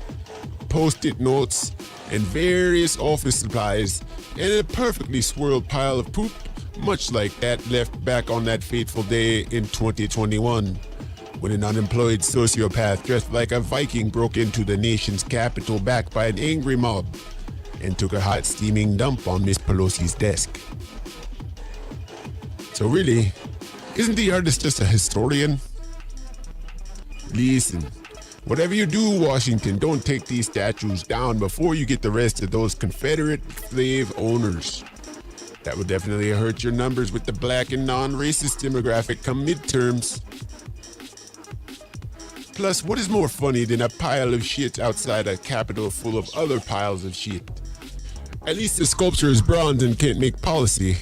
post-it notes, and various office supplies, and a perfectly swirled pile of poop, much like that left back on that fateful day in 2021, when an unemployed sociopath dressed like a Viking broke into the nation's capital backed by an angry mob and took a hot steaming dump on Miss Pelosi's desk. So really, isn't the artist just a historian? Listen, whatever you do, Washington, don't take these statues down before you get the rest of those Confederate slave owners. That would definitely hurt your numbers with the black and non-racist demographic come midterms. Plus, what is more funny than a pile of shit outside a capitol full of other piles of shit? At least the sculpture is bronze and can't make policy,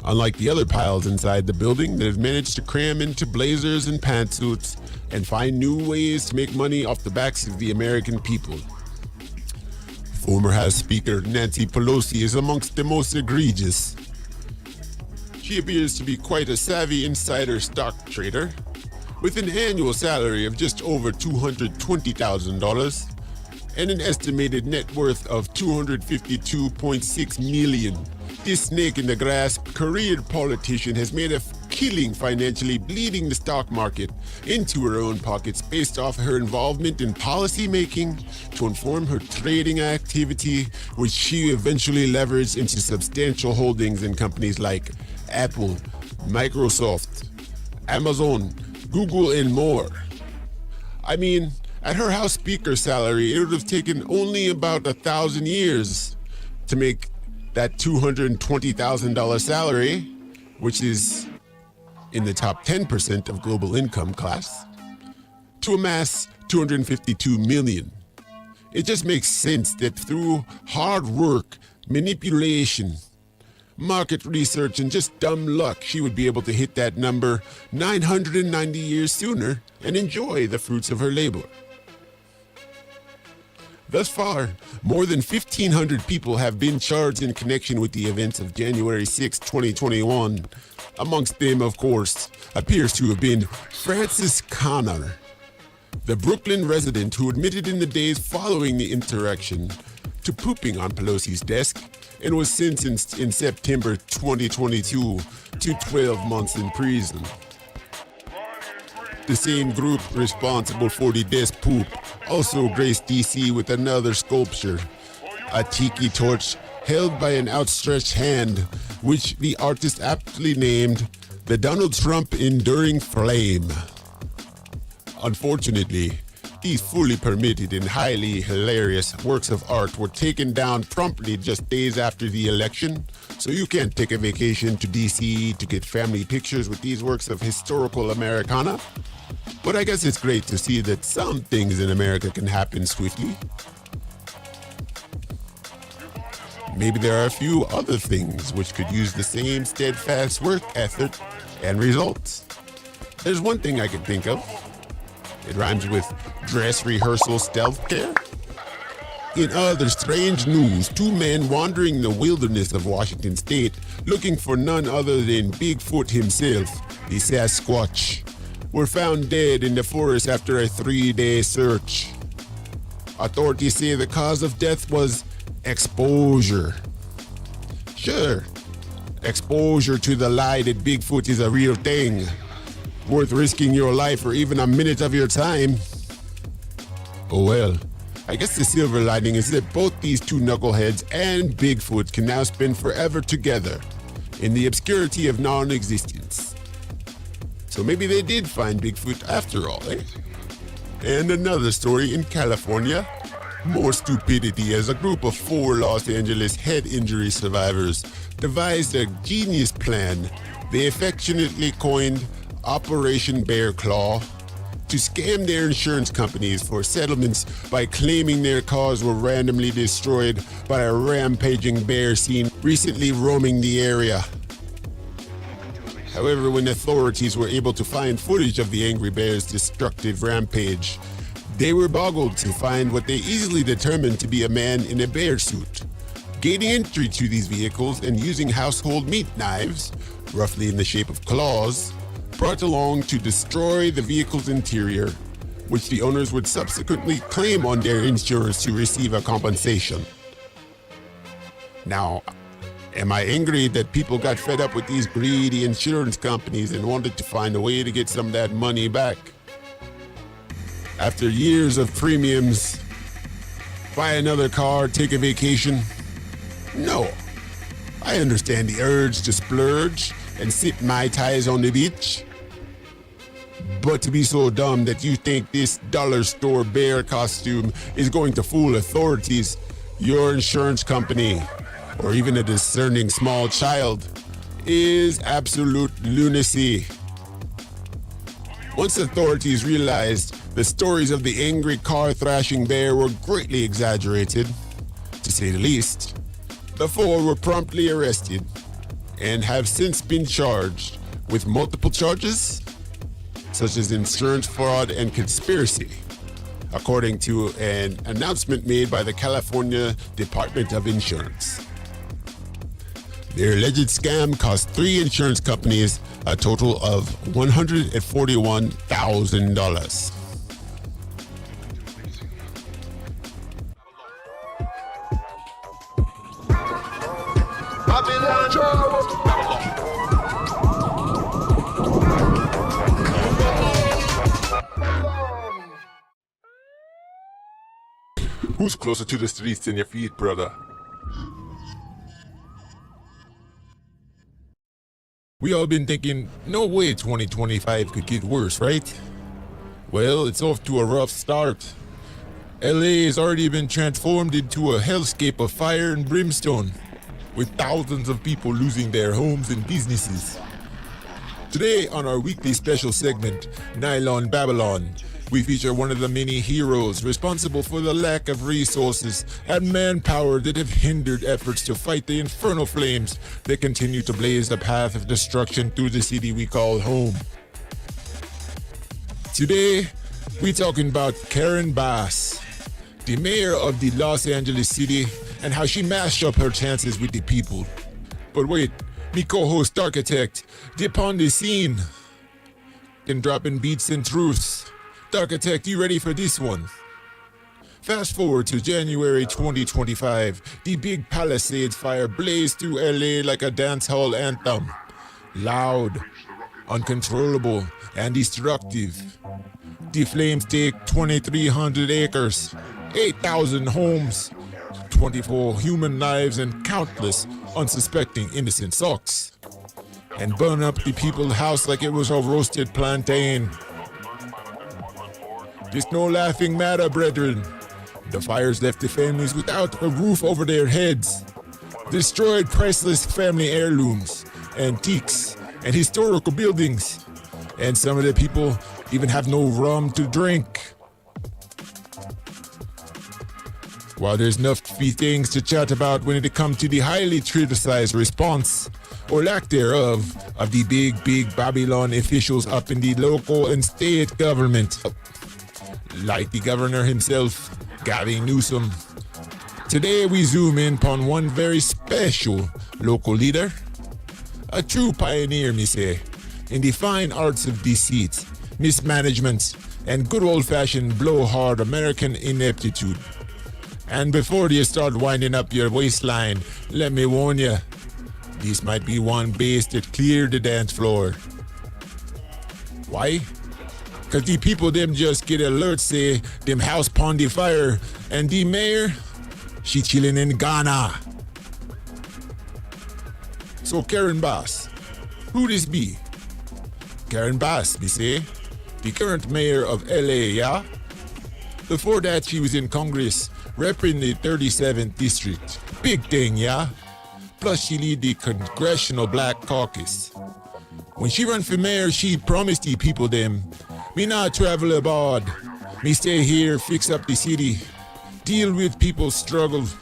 unlike the other piles inside the building that have managed to cram into blazers and pantsuits and find new ways to make money off the backs of the American people. Former House Speaker Nancy Pelosi is amongst the most egregious. She appears to be quite a savvy insider stock trader, with an annual salary of just over $220,000 and an estimated net worth of $252.6 million. This snake in the grass career politician has made a killing financially, bleeding the stock market into her own pockets based off her involvement in policy making to inform her trading activity, which she eventually leveraged into substantial holdings in companies like Apple, Microsoft, Amazon, Google, and more. I mean, at her House Speaker salary, it would have taken only about 1,000 years to make that $220,000 salary, which is in the top 10% of global income class, to amass $252 million. It just makes sense that through hard work, manipulation, market research, and just dumb luck, she would be able to hit that number 990 years sooner and enjoy the fruits of her labor. Thus far, more than 1,500 people have been charged in connection with the events of January 6, 2021. Amongst them, of course, appears to have been Francis Connor, the Brooklyn resident who admitted in the days following the insurrection to pooping on Pelosi's desk and was sentenced in September 2022 to 12 months in prison. The same group responsible for the desk poop also graced DC with another sculpture, a tiki torch held by an outstretched hand, which the artist aptly named the Donald Trump Enduring Flame. Unfortunately, these fully permitted and highly hilarious works of art were taken down promptly just days after the election, so you can't take a vacation to DC to get family pictures with these works of historical Americana. But I guess it's great to see that some things in America can happen swiftly. Maybe there are a few other things which could use the same steadfast work ethic and results. There's one thing I can think of. It rhymes with dress rehearsal stealth care. In other strange news, two men wandering the wilderness of Washington state looking for none other than Bigfoot himself, the Sasquatch, were found dead in the forest after a 3-day search. Authorities say the cause of death was exposure. Sure, exposure to the lie that Bigfoot is a real thing, worth risking your life or even a minute of your time. Oh well, I guess the silver lining is that both these two knuckleheads and Bigfoot can now spend forever together in the obscurity of non-existence. So maybe they did find Bigfoot after all, eh? And another story in California. More stupidity as a group of 4 Los Angeles head injury survivors devised a genius plan they affectionately coined Operation Bear Claw to scam their insurance companies for settlements by claiming their cars were randomly destroyed by a rampaging bear seen recently roaming the area. However, when authorities were able to find footage of the angry bear's destructive rampage, they were boggled to find what they easily determined to be a man in a bear suit, gaining entry to these vehicles and using household meat knives, roughly in the shape of claws, brought along to destroy the vehicle's interior, which the owners would subsequently claim on their insurance to receive a compensation. Now, am I angry that people got fed up with these greedy insurance companies and wanted to find a way to get some of that money back? After years of premiums, buy another car, take a vacation? No. I understand the urge to splurge and sip Mai Tais on the beach. But to be so dumb that you think this dollar store bear costume is going to fool authorities, your insurance company, or even a discerning small child, is absolute lunacy. Once authorities realized the stories of the angry car-thrashing bear were greatly exaggerated, to say the least, the four were promptly arrested and have since been charged with multiple charges, such as insurance fraud and conspiracy, according to an announcement made by the California Department of Insurance. Their alleged scam cost 3 insurance companies a total of $141,000. Who's closer to the streets than your feet, brother? We all been thinking, no way 2025 could get worse, right? Well, it's off to a rough start. LA has already been transformed into a hellscape of fire and brimstone, with thousands of people losing their homes and businesses. Today on our weekly special segment, Nylon Babylon, we feature one of the many heroes responsible for the lack of resources and manpower that have hindered efforts to fight the infernal flames that continue to blaze the path of destruction through the city we call home. Today, we're talking about Karen Bass, the mayor of the Los Angeles city, and how she mashed up her chances with the people. But wait, me co-host Architect, dip on the scene. Then dropping beats and truths. Architect, you ready for this one? Fast forward to January 2025, the big Palisades fire blazed through LA like a dance hall anthem. Loud, uncontrollable, and destructive. The flames take 2,300 acres, 8,000 homes, 24 human lives, and countless unsuspecting innocent socks. And burn up the people's house like it was a roasted plantain. It's no laughing matter, brethren. The fires left the families without a roof over their heads, destroyed priceless family heirlooms, antiques, and historical buildings, and some of the people even have no rum to drink. While there's enough things to chat about when it comes to the highly criticized response, or lack thereof, of the big Babylon officials up in the local and state government, like the governor himself, Gavin Newsom. Today we zoom in upon one very special local leader, a true pioneer, me say, in the fine arts of deceit, mismanagement, and good old-fashioned blowhard American ineptitude. And before you start winding up your waistline, let me warn you, this might be one bass that cleared the dance floor. Why? Cause the people them just get alerts say them house pon the fire, and the mayor, she chillin' in Ghana. So Karen Bass, who this be? Karen Bass, me say, the current mayor of LA, yeah? Before that she was in Congress, repping the 37th district. Big thing, yeah? Plus she lead the Congressional Black Caucus. When she run for mayor, she promised the people them, me not travel abroad. Me stay here, fix up the city, deal with people's struggles.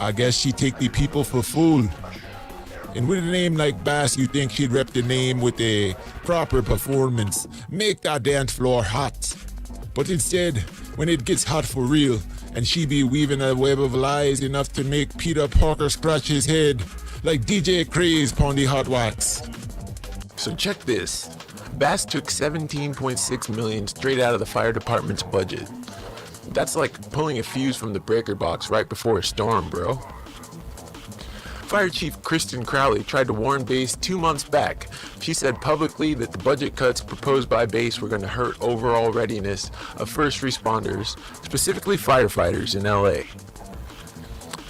I guess she take the people for fool. And with a name like Bass, you think she'd rep the name with a proper performance, make that dance floor hot. But instead, when it gets hot for real, and she be weaving a web of lies enough to make Peter Parker scratch his head, like DJ Craze pon the hot wax. So check this. Bass took $17.6 million straight out of the fire department's budget. That's like pulling a fuse from the breaker box right before a storm, bro. Fire Chief Kristen Crowley tried to warn Base 2 months back. She said publicly that the budget cuts proposed by Base were going to hurt overall readiness of first responders, specifically firefighters in LA.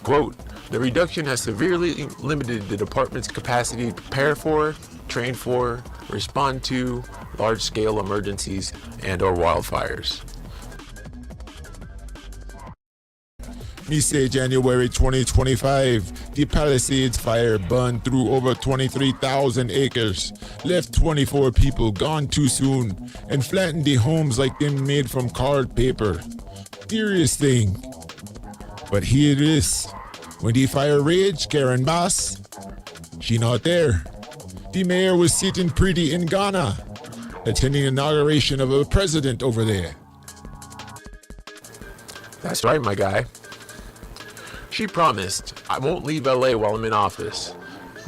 Quote, the reduction has severely limited the department's capacity to prepare for, train for, respond to large-scale emergencies and/or wildfires. Me say January 2025, the Palisades fire burned through over 23,000 acres, left 24 people gone too soon, and flattened the homes like them made from card paper. Serious thing. But here it is. When the fire raged, Karen Bass, she not there. The mayor was sitting pretty in Ghana, attending inauguration of a president over there. That's right, my guy. She promised, I won't leave LA while I'm in office.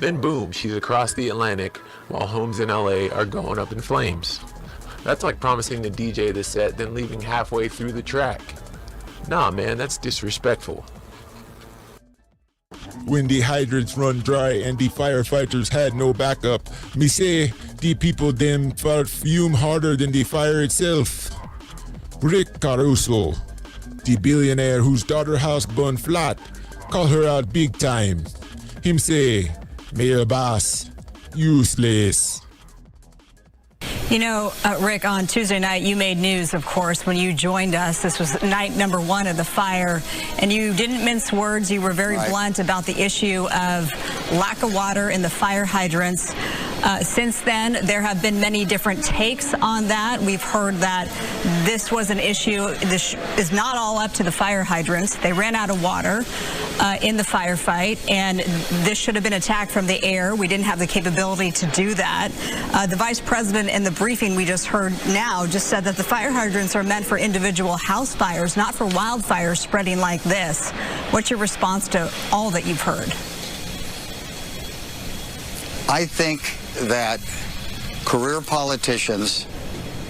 Then boom, she's across the Atlantic while homes in LA are going up in flames. That's like promising to DJ the set, then leaving halfway through the track. Nah, man, that's disrespectful. When the hydrants run dry and the firefighters had no backup, me say the people them felt fume harder than the fire itself. Rick Caruso, the billionaire whose daughter house burned flat, call her out big time. Him say, Mayor Bass, useless. You know, Rick, on Tuesday night, you made news, of course, when you joined us. This was night number 1 of the fire, and you didn't mince words. You were very blunt about the issue of lack of water in the fire hydrants. Since then, there have been many different takes on that. We've heard that this was an issue. This is not all up to the fire hydrants. They ran out of water in the firefight, and this should have been attacked from the air. We didn't have the capability to do that. The vice president in the briefing we just heard now just said that the fire hydrants are meant for individual house fires, not for wildfires spreading like this. What's your response to all that you've heard? I think that career politicians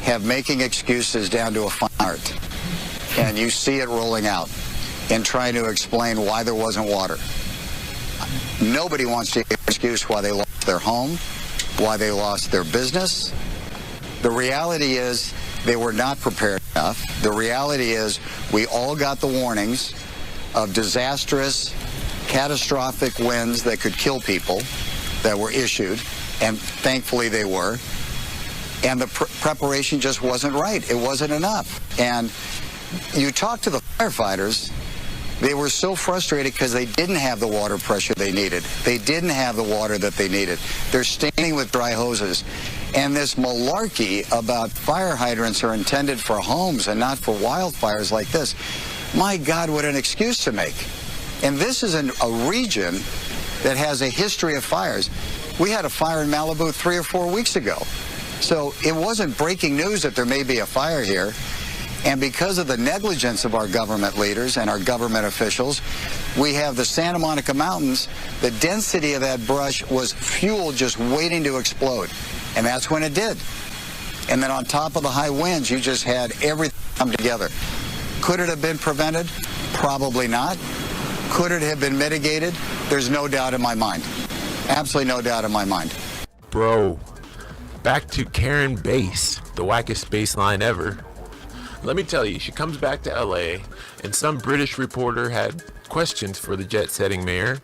have making excuses down to a fine art. And you see it rolling out in trying to explain why there wasn't water. Nobody wants to give an excuse why they lost their home, why they lost their business. The reality is they were not prepared enough. The reality is we all got the warnings of disastrous, catastrophic winds that could kill people that were issued, and thankfully they were. And the preparation just wasn't right. It wasn't enough. And you talk to the firefighters, they were so frustrated because they didn't have the water pressure they needed. They didn't have the water that they needed. They're standing with dry hoses. And this malarkey about fire hydrants are intended for homes and not for wildfires like this. My God, what an excuse to make. And this is a region that has a history of fires. We had a fire in Malibu 3 or 4 weeks ago. So it wasn't breaking news that there may be a fire here. And because of the negligence of our government leaders and our government officials, we have the Santa Monica Mountains. The density of that brush was fuel just waiting to explode. And that's when it did. And then on top of the high winds, you just had everything come together. Could it have been prevented? Probably not. Could it have been mitigated? There's no doubt in my mind. Absolutely no doubt in my mind. Bro, back to Karen Bass, the wackest bass line ever. Let me tell you, she comes back to LA, and some British reporter had questions for the jet-setting mayor,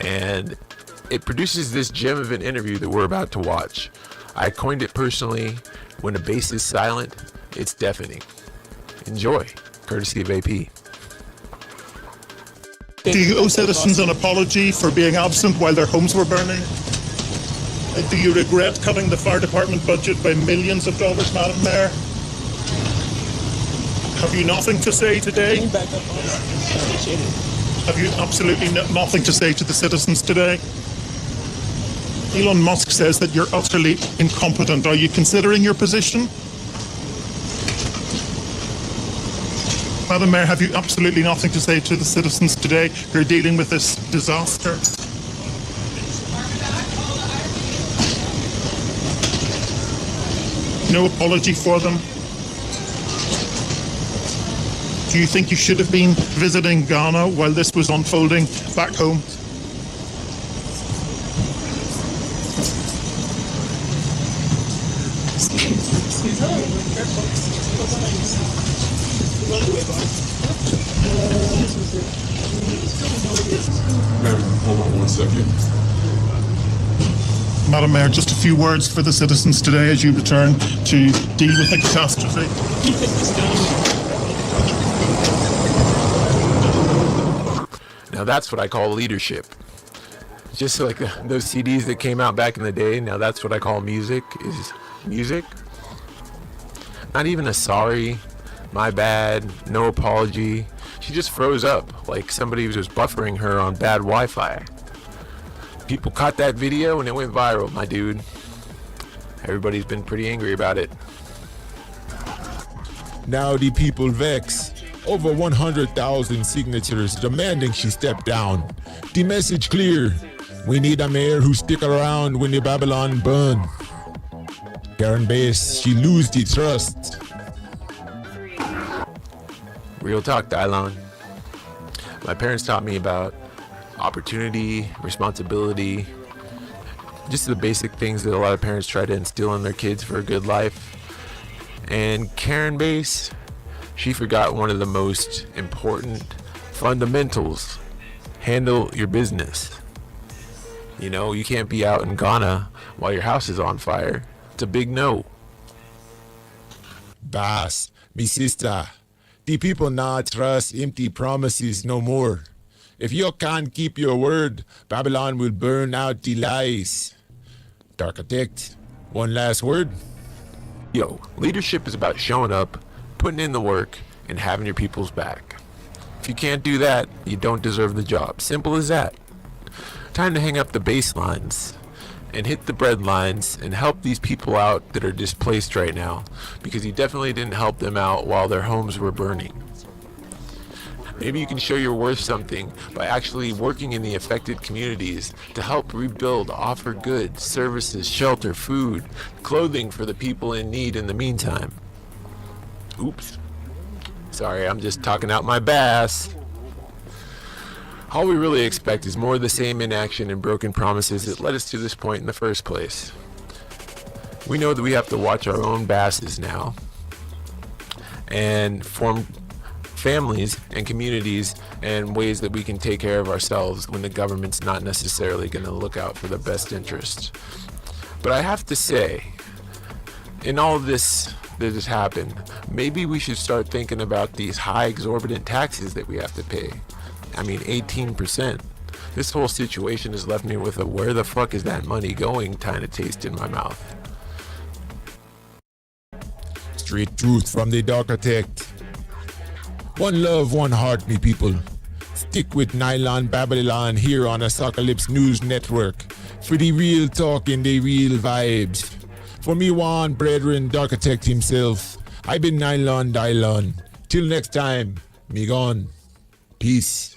and it produces this gem of an interview that we're about to watch. I coined it personally, when a bass is silent, it's deafening. Enjoy, courtesy of AP. Do you owe citizens an apology for being absent while their homes were burning? Do you regret cutting the fire department budget by millions of dollars, Madam Mayor? Have you nothing to say today? Have you absolutely nothing to say to the citizens today? Elon Musk says that you're utterly incompetent. Are you considering your position? Madam Mayor, have you absolutely nothing to say to the citizens today who are dealing with this disaster? No apology for them? Do you think you should have been visiting Ghana while this was unfolding back home? Hold on 1 second. Madam Mayor, just a few words for the citizens today as you return to deal with the catastrophe. Now that's what I call leadership. Just like those CDs that came out back in the day, now that's what I call music, is music. Not even a sorry, my bad, no apology. She just froze up like somebody was just buffering her on bad Wi-Fi. People caught that video and it went viral, my dude. Everybody's been pretty angry about it. Now the people vex. Over 100,000 signatures demanding she step down. The message clear. We need a mayor who stick around when the Babylon burn. Karen Bass, she lose the trust. Real talk, Dylon. My parents taught me about opportunity, responsibility, just the basic things that a lot of parents try to instill in their kids for a good life. And Karen Bass, she forgot one of the most important fundamentals. Handle your business. You know, you can't be out in Ghana while your house is on fire. It's a big no. Bass, me sister, the people not trust empty promises no more. If you can't keep your word, Babylon will burn out the lies. Architect, one last word. Yo, leadership is about showing up, putting in the work, and having your people's back. If you can't do that, you don't deserve the job. Simple as that. Time to hang up the baselines and hit the bread lines and help these people out that are displaced right now, because you definitely didn't help them out while their homes were burning. Maybe you can show you're worth something by actually working in the affected communities to help rebuild, offer goods, services, shelter, food, clothing for the people in need in the meantime. Oops. Sorry, I'm just talking out my bass. All we really expect is more of the same inaction and broken promises that led us to this point in the first place. We know that we have to watch our own basses now and form families and communities and ways that we can take care of ourselves when the government's not necessarily going to look out for the best interest. But I have to say, in all of this that has happened, maybe we should start thinking about these high exorbitant taxes that we have to pay. I mean, 18%. This whole situation has left me with a where the fuck is that money going kind of taste in my mouth. Straight truth from the architect. One love, one heart, me people. Stick with Nylon Babylon here on Asockalypse News Network for the real talk and the real vibes. For me one brethren, the architect himself, I been Nylon Dylon. Till next time, me gone. Peace.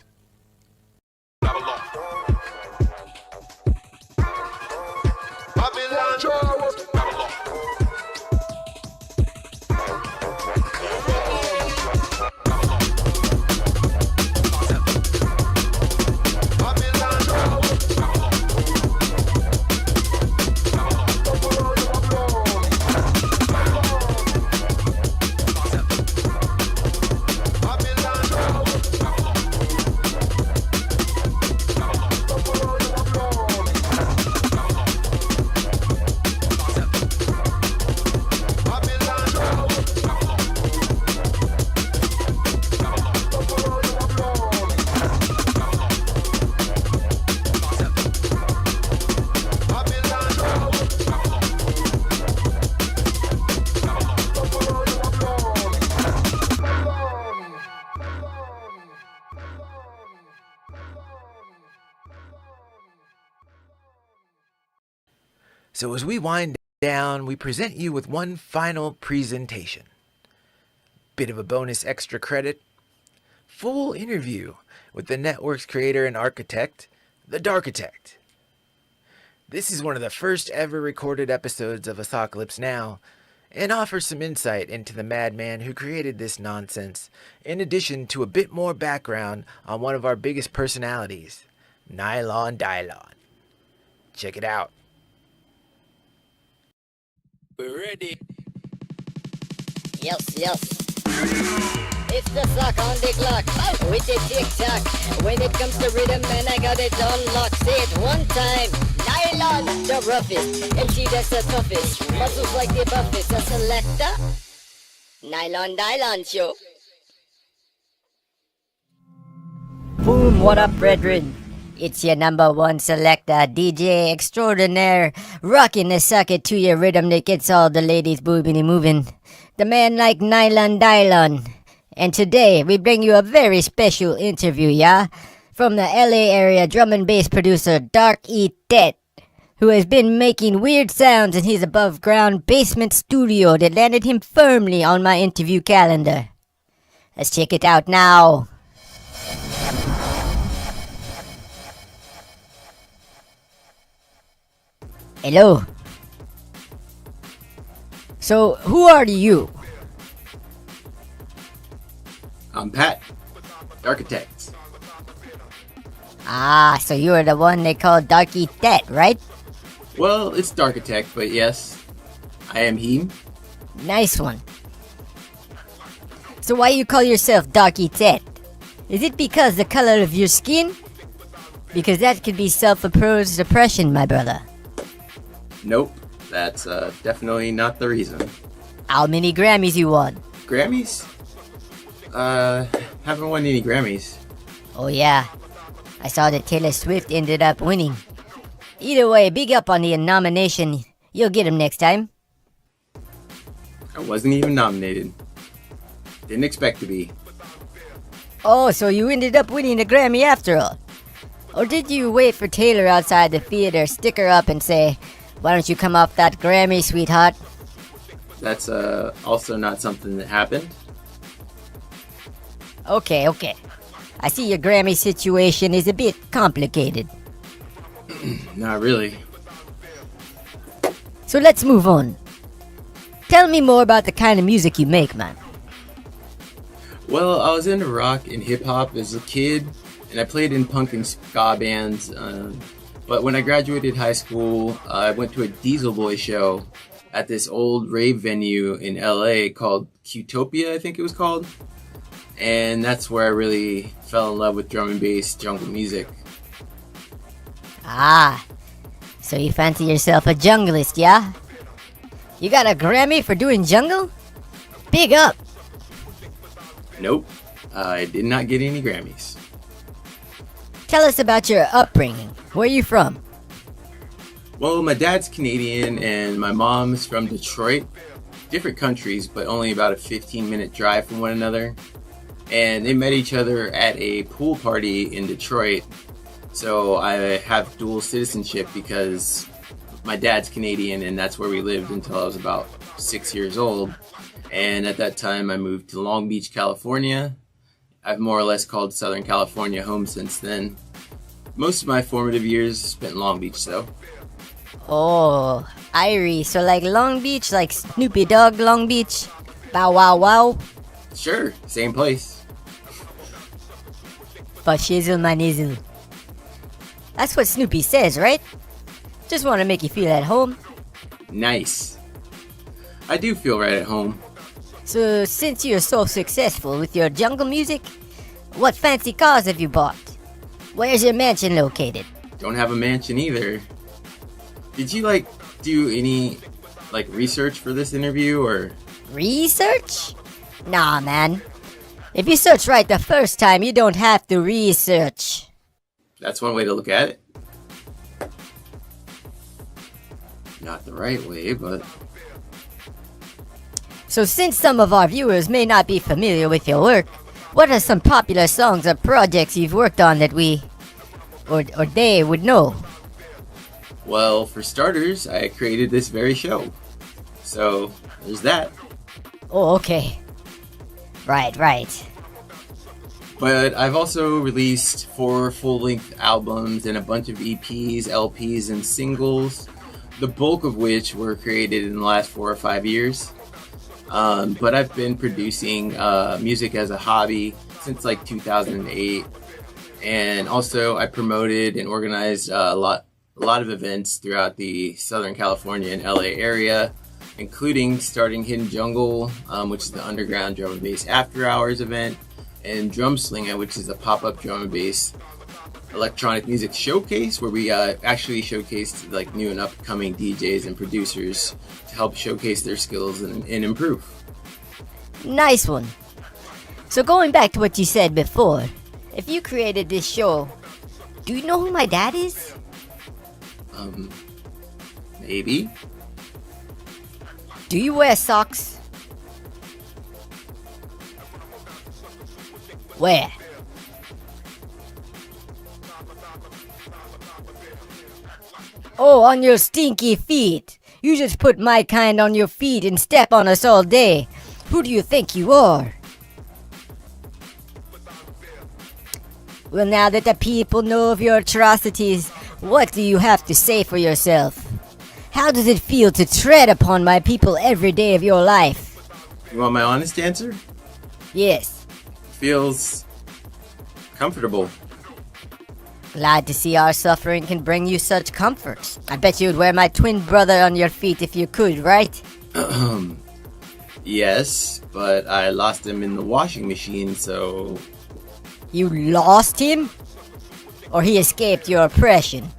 So as we wind down, we present you with one final presentation. Bit of a bonus extra credit. Full interview with the network's creator and architect, the Darkitect. This is one of the first ever recorded episodes of Asockalypse Now, and offers some insight into the madman who created this nonsense, in addition to a bit more background on one of our biggest personalities, Nylon Dylon. Check it out. We're ready. Yes. It's the sock on the clock with the tick-tock. When it comes to rhythm, man, I got it on lock. Say it one time. Nylon, the roughest. MC, that's the toughest. Muscles like the buffest. A selector. Nylon show. Boom, what up, brethren? It's your number one selector, DJ extraordinaire, rocking the socket to your rhythm that gets all the ladies boobity moving. The man like Nylon Dylon. And today, we bring you a very special interview, yeah? From the LA area drum and bass producer, Dark E. Tet, who has been making weird sounds in his above-ground basement studio that landed him firmly on my interview calendar. Let's check it out now. Hello. So, who are you? I'm Pat, Architect. Ah, so you are the one they call Darky Tet, right? Well, it's Darkitect, but yes, I am him. Nice one. So why you call yourself Darky Tet? Is it because the color of your skin? Because that could be self-imposed oppression, my brother. Nope, that's definitely not the reason. How many Grammys you won? Grammys? Haven't won any Grammys. Oh yeah, I saw that Taylor Swift ended up winning. Either way, big up on the nomination. You'll get him next time. I wasn't even nominated. Didn't expect to be. Oh, so you ended up winning a Grammy after all? Or did you wait for Taylor outside the theater, stick her up and say, "Why don't you come off that Grammy, sweetheart?" That's also not something that happened. Okay. I see your Grammy situation is a bit complicated. Not really. So let's move on. Tell me more about the kind of music you make, man. Well, I was into rock and hip-hop as a kid, and I played in punk and ska bands. But when I graduated high school, I went to a Diesel Boy show at this old rave venue in LA called Qtopia, I think it was called. And that's where I really fell in love with drum and bass jungle music. Ah, so you fancy yourself a junglist, yeah? You got a Grammy for doing jungle? Big up! Nope, I did not get any Grammys. Tell us about your upbringing. Where are you from? Well, my dad's Canadian and my mom's from Detroit. Different countries, but only about a 15-minute drive from one another. And they met each other at a pool party in Detroit. So I have dual citizenship because my dad's Canadian and that's where we lived until I was about 6 years old. And at that time I moved to Long Beach, California. I've more or less called Southern California home since then. Most of my formative years spent in Long Beach though. Oh, Irie. So like Long Beach, like Snoopy Dogg Long Beach? Bow wow wow? Sure, same place. But shizzle my nizzle. That's what Snoopy says, right? Just want to make you feel at home. Nice. I do feel right at home. So, since you're so successful with your jungle music, what fancy cars have you bought? Where's your mansion located? Don't have a mansion either. Did you do any research for this interview or? Research? Nah, man. If you search right the first time, you don't have to research. That's one way to look at it. Not the right way, but... So since some of our viewers may not be familiar with your work, what are some popular songs or projects you've worked on that we, or they would know? Well, for starters, I created this very show. So, there's that. Oh, okay. Right. But I've also released 4 full-length albums and a bunch of EPs, LPs, and singles, the bulk of which were created in the last 4 or 5 years. But I've been producing music as a hobby since like 2008. And also I promoted and organized a lot of events throughout the Southern California and LA area, including starting Hidden Jungle, which is the underground drum and bass after hours event, and Drum Slinger, which is a pop-up drum and bass electronic music showcase where we actually showcased like new and upcoming DJs and producers to help showcase their skills and improve. Nice one. So going back to what you said before, if you created this show, do you know who my dad is? Maybe. Do you wear socks? Where? Oh, on your stinky feet. You just put my kind on your feet and step on us all day. Who do you think you are? Well, now that the people know of your atrocities, what do you have to say for yourself? How does it feel to tread upon my people every day of your life? You want my honest answer? Yes. Feels comfortable. Glad to see our suffering can bring you such comforts. I bet you'd wear my twin brother on your feet if you could, right? Yes, but I lost him in the washing machine, so... You lost him? Or he escaped your oppression?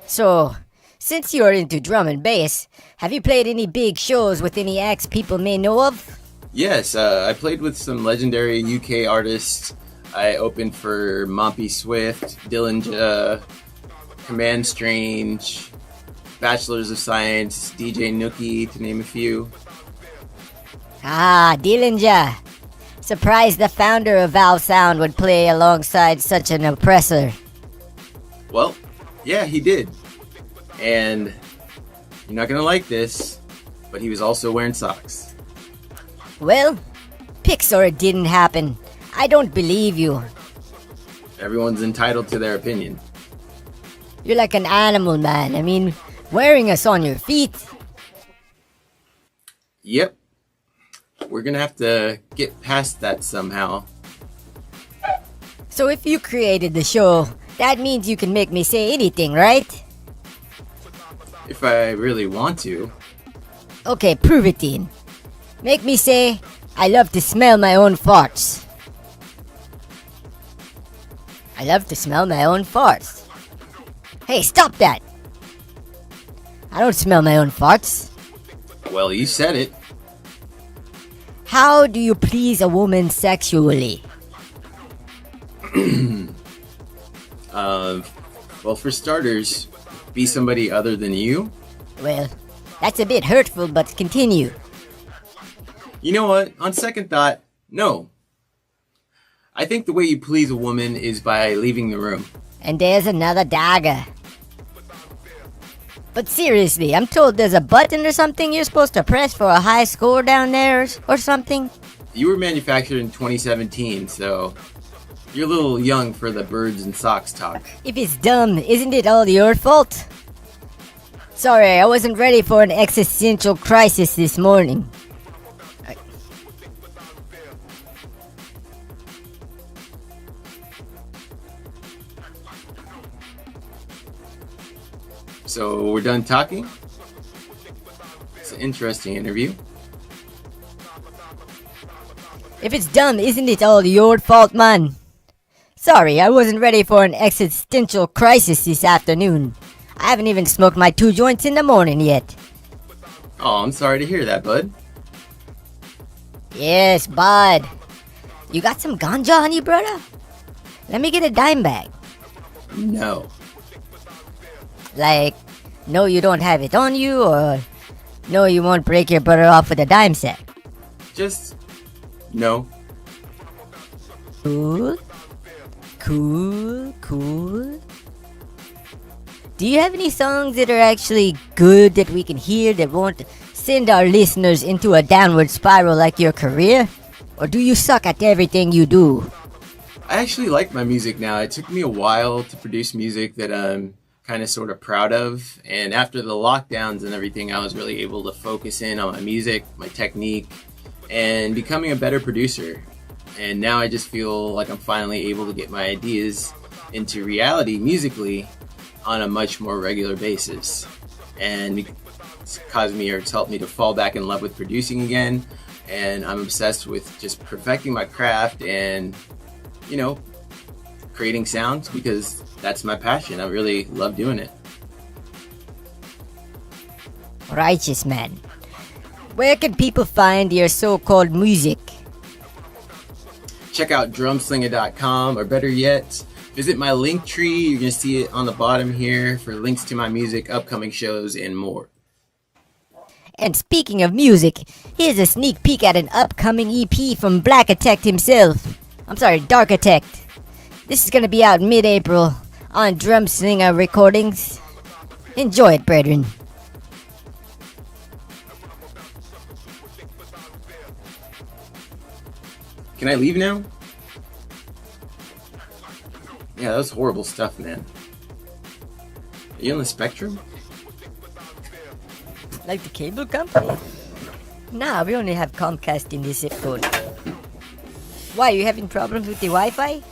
So, since you're into drum and bass, have you played any big shows with any acts people may know of? Yes, I played with some legendary UK artists. I opened for Mompy Swift, Dillinger, Command Strange, Bachelors of Science, DJ Nookie, to name a few. Ah, Dillinger. Surprised the founder of Valve Sound would play alongside such an oppressor. Well, yeah, he did. And you're not gonna like this, but he was also wearing socks. Well, pics or it didn't happen. I don't believe you. Everyone's entitled to their opinion. You're like an animal, man. I mean, wearing us on your feet. Yep. We're gonna have to get past that somehow. So if you created the show, that means you can make me say anything, right? If I really want to. Okay, prove it, Dean. Make me say, I love to smell my own farts. I love to smell my own farts. Hey, stop that! I don't smell my own farts. Well, you said it. How do you please a woman sexually? Well, for starters, be somebody other than you. Well, that's a bit hurtful, but continue. You know what? On second thought, no. I think the way you please a woman is by leaving the room. And there's another dagger. But seriously, I'm told there's a button or something you're supposed to press for a high score down there or something. You were manufactured in 2017, so you're a little young for the birds and socks talk. If it's dumb, isn't it all your fault? Sorry, I wasn't ready for an existential crisis this morning. So we're done talking? It's an interesting interview. If it's dumb, isn't it all your fault, man? Sorry, I wasn't ready for an existential crisis this afternoon. I haven't even smoked my 2 joints in the morning yet. Oh, I'm sorry to hear that, bud. Yes, bud. You got some ganja on you, brother? Let me get a dime bag. No. Like, no, you don't have it on you, or no, you won't break your brother off with a dime set? Just no. Cool. Cool, cool. Do you have any songs that are actually good that we can hear that won't send our listeners into a downward spiral like your career? Or do you suck at everything you do? I actually like my music now. It took me a while to produce music that I'm kind of sort of proud of. And after the lockdowns and everything, I was really able to focus in on my music, my technique, and becoming a better producer. And now I just feel like I'm finally able to get my ideas into reality musically on a much more regular basis. And it's caused me, or it's helped me to fall back in love with producing again. And I'm obsessed with just perfecting my craft and, you know, creating sounds because that's my passion. I really love doing it. Righteous man. Where can people find your so-called music? Check out drumslinger.com, or better yet, visit my link tree. You're going to see it on the bottom here for links to my music, upcoming shows, and more. And speaking of music, here's a sneak peek at an upcoming EP from Black Architect himself. I'm sorry, Dark Architect. This is gonna be out mid-April on Drumslinger Recordings. Enjoy it, brethren. Can I leave now? Yeah, that was horrible stuff, man. Are you on the Spectrum? Like the cable company? Nah, we only have Comcast in this zip code. Why, you having problems with the Wi-Fi?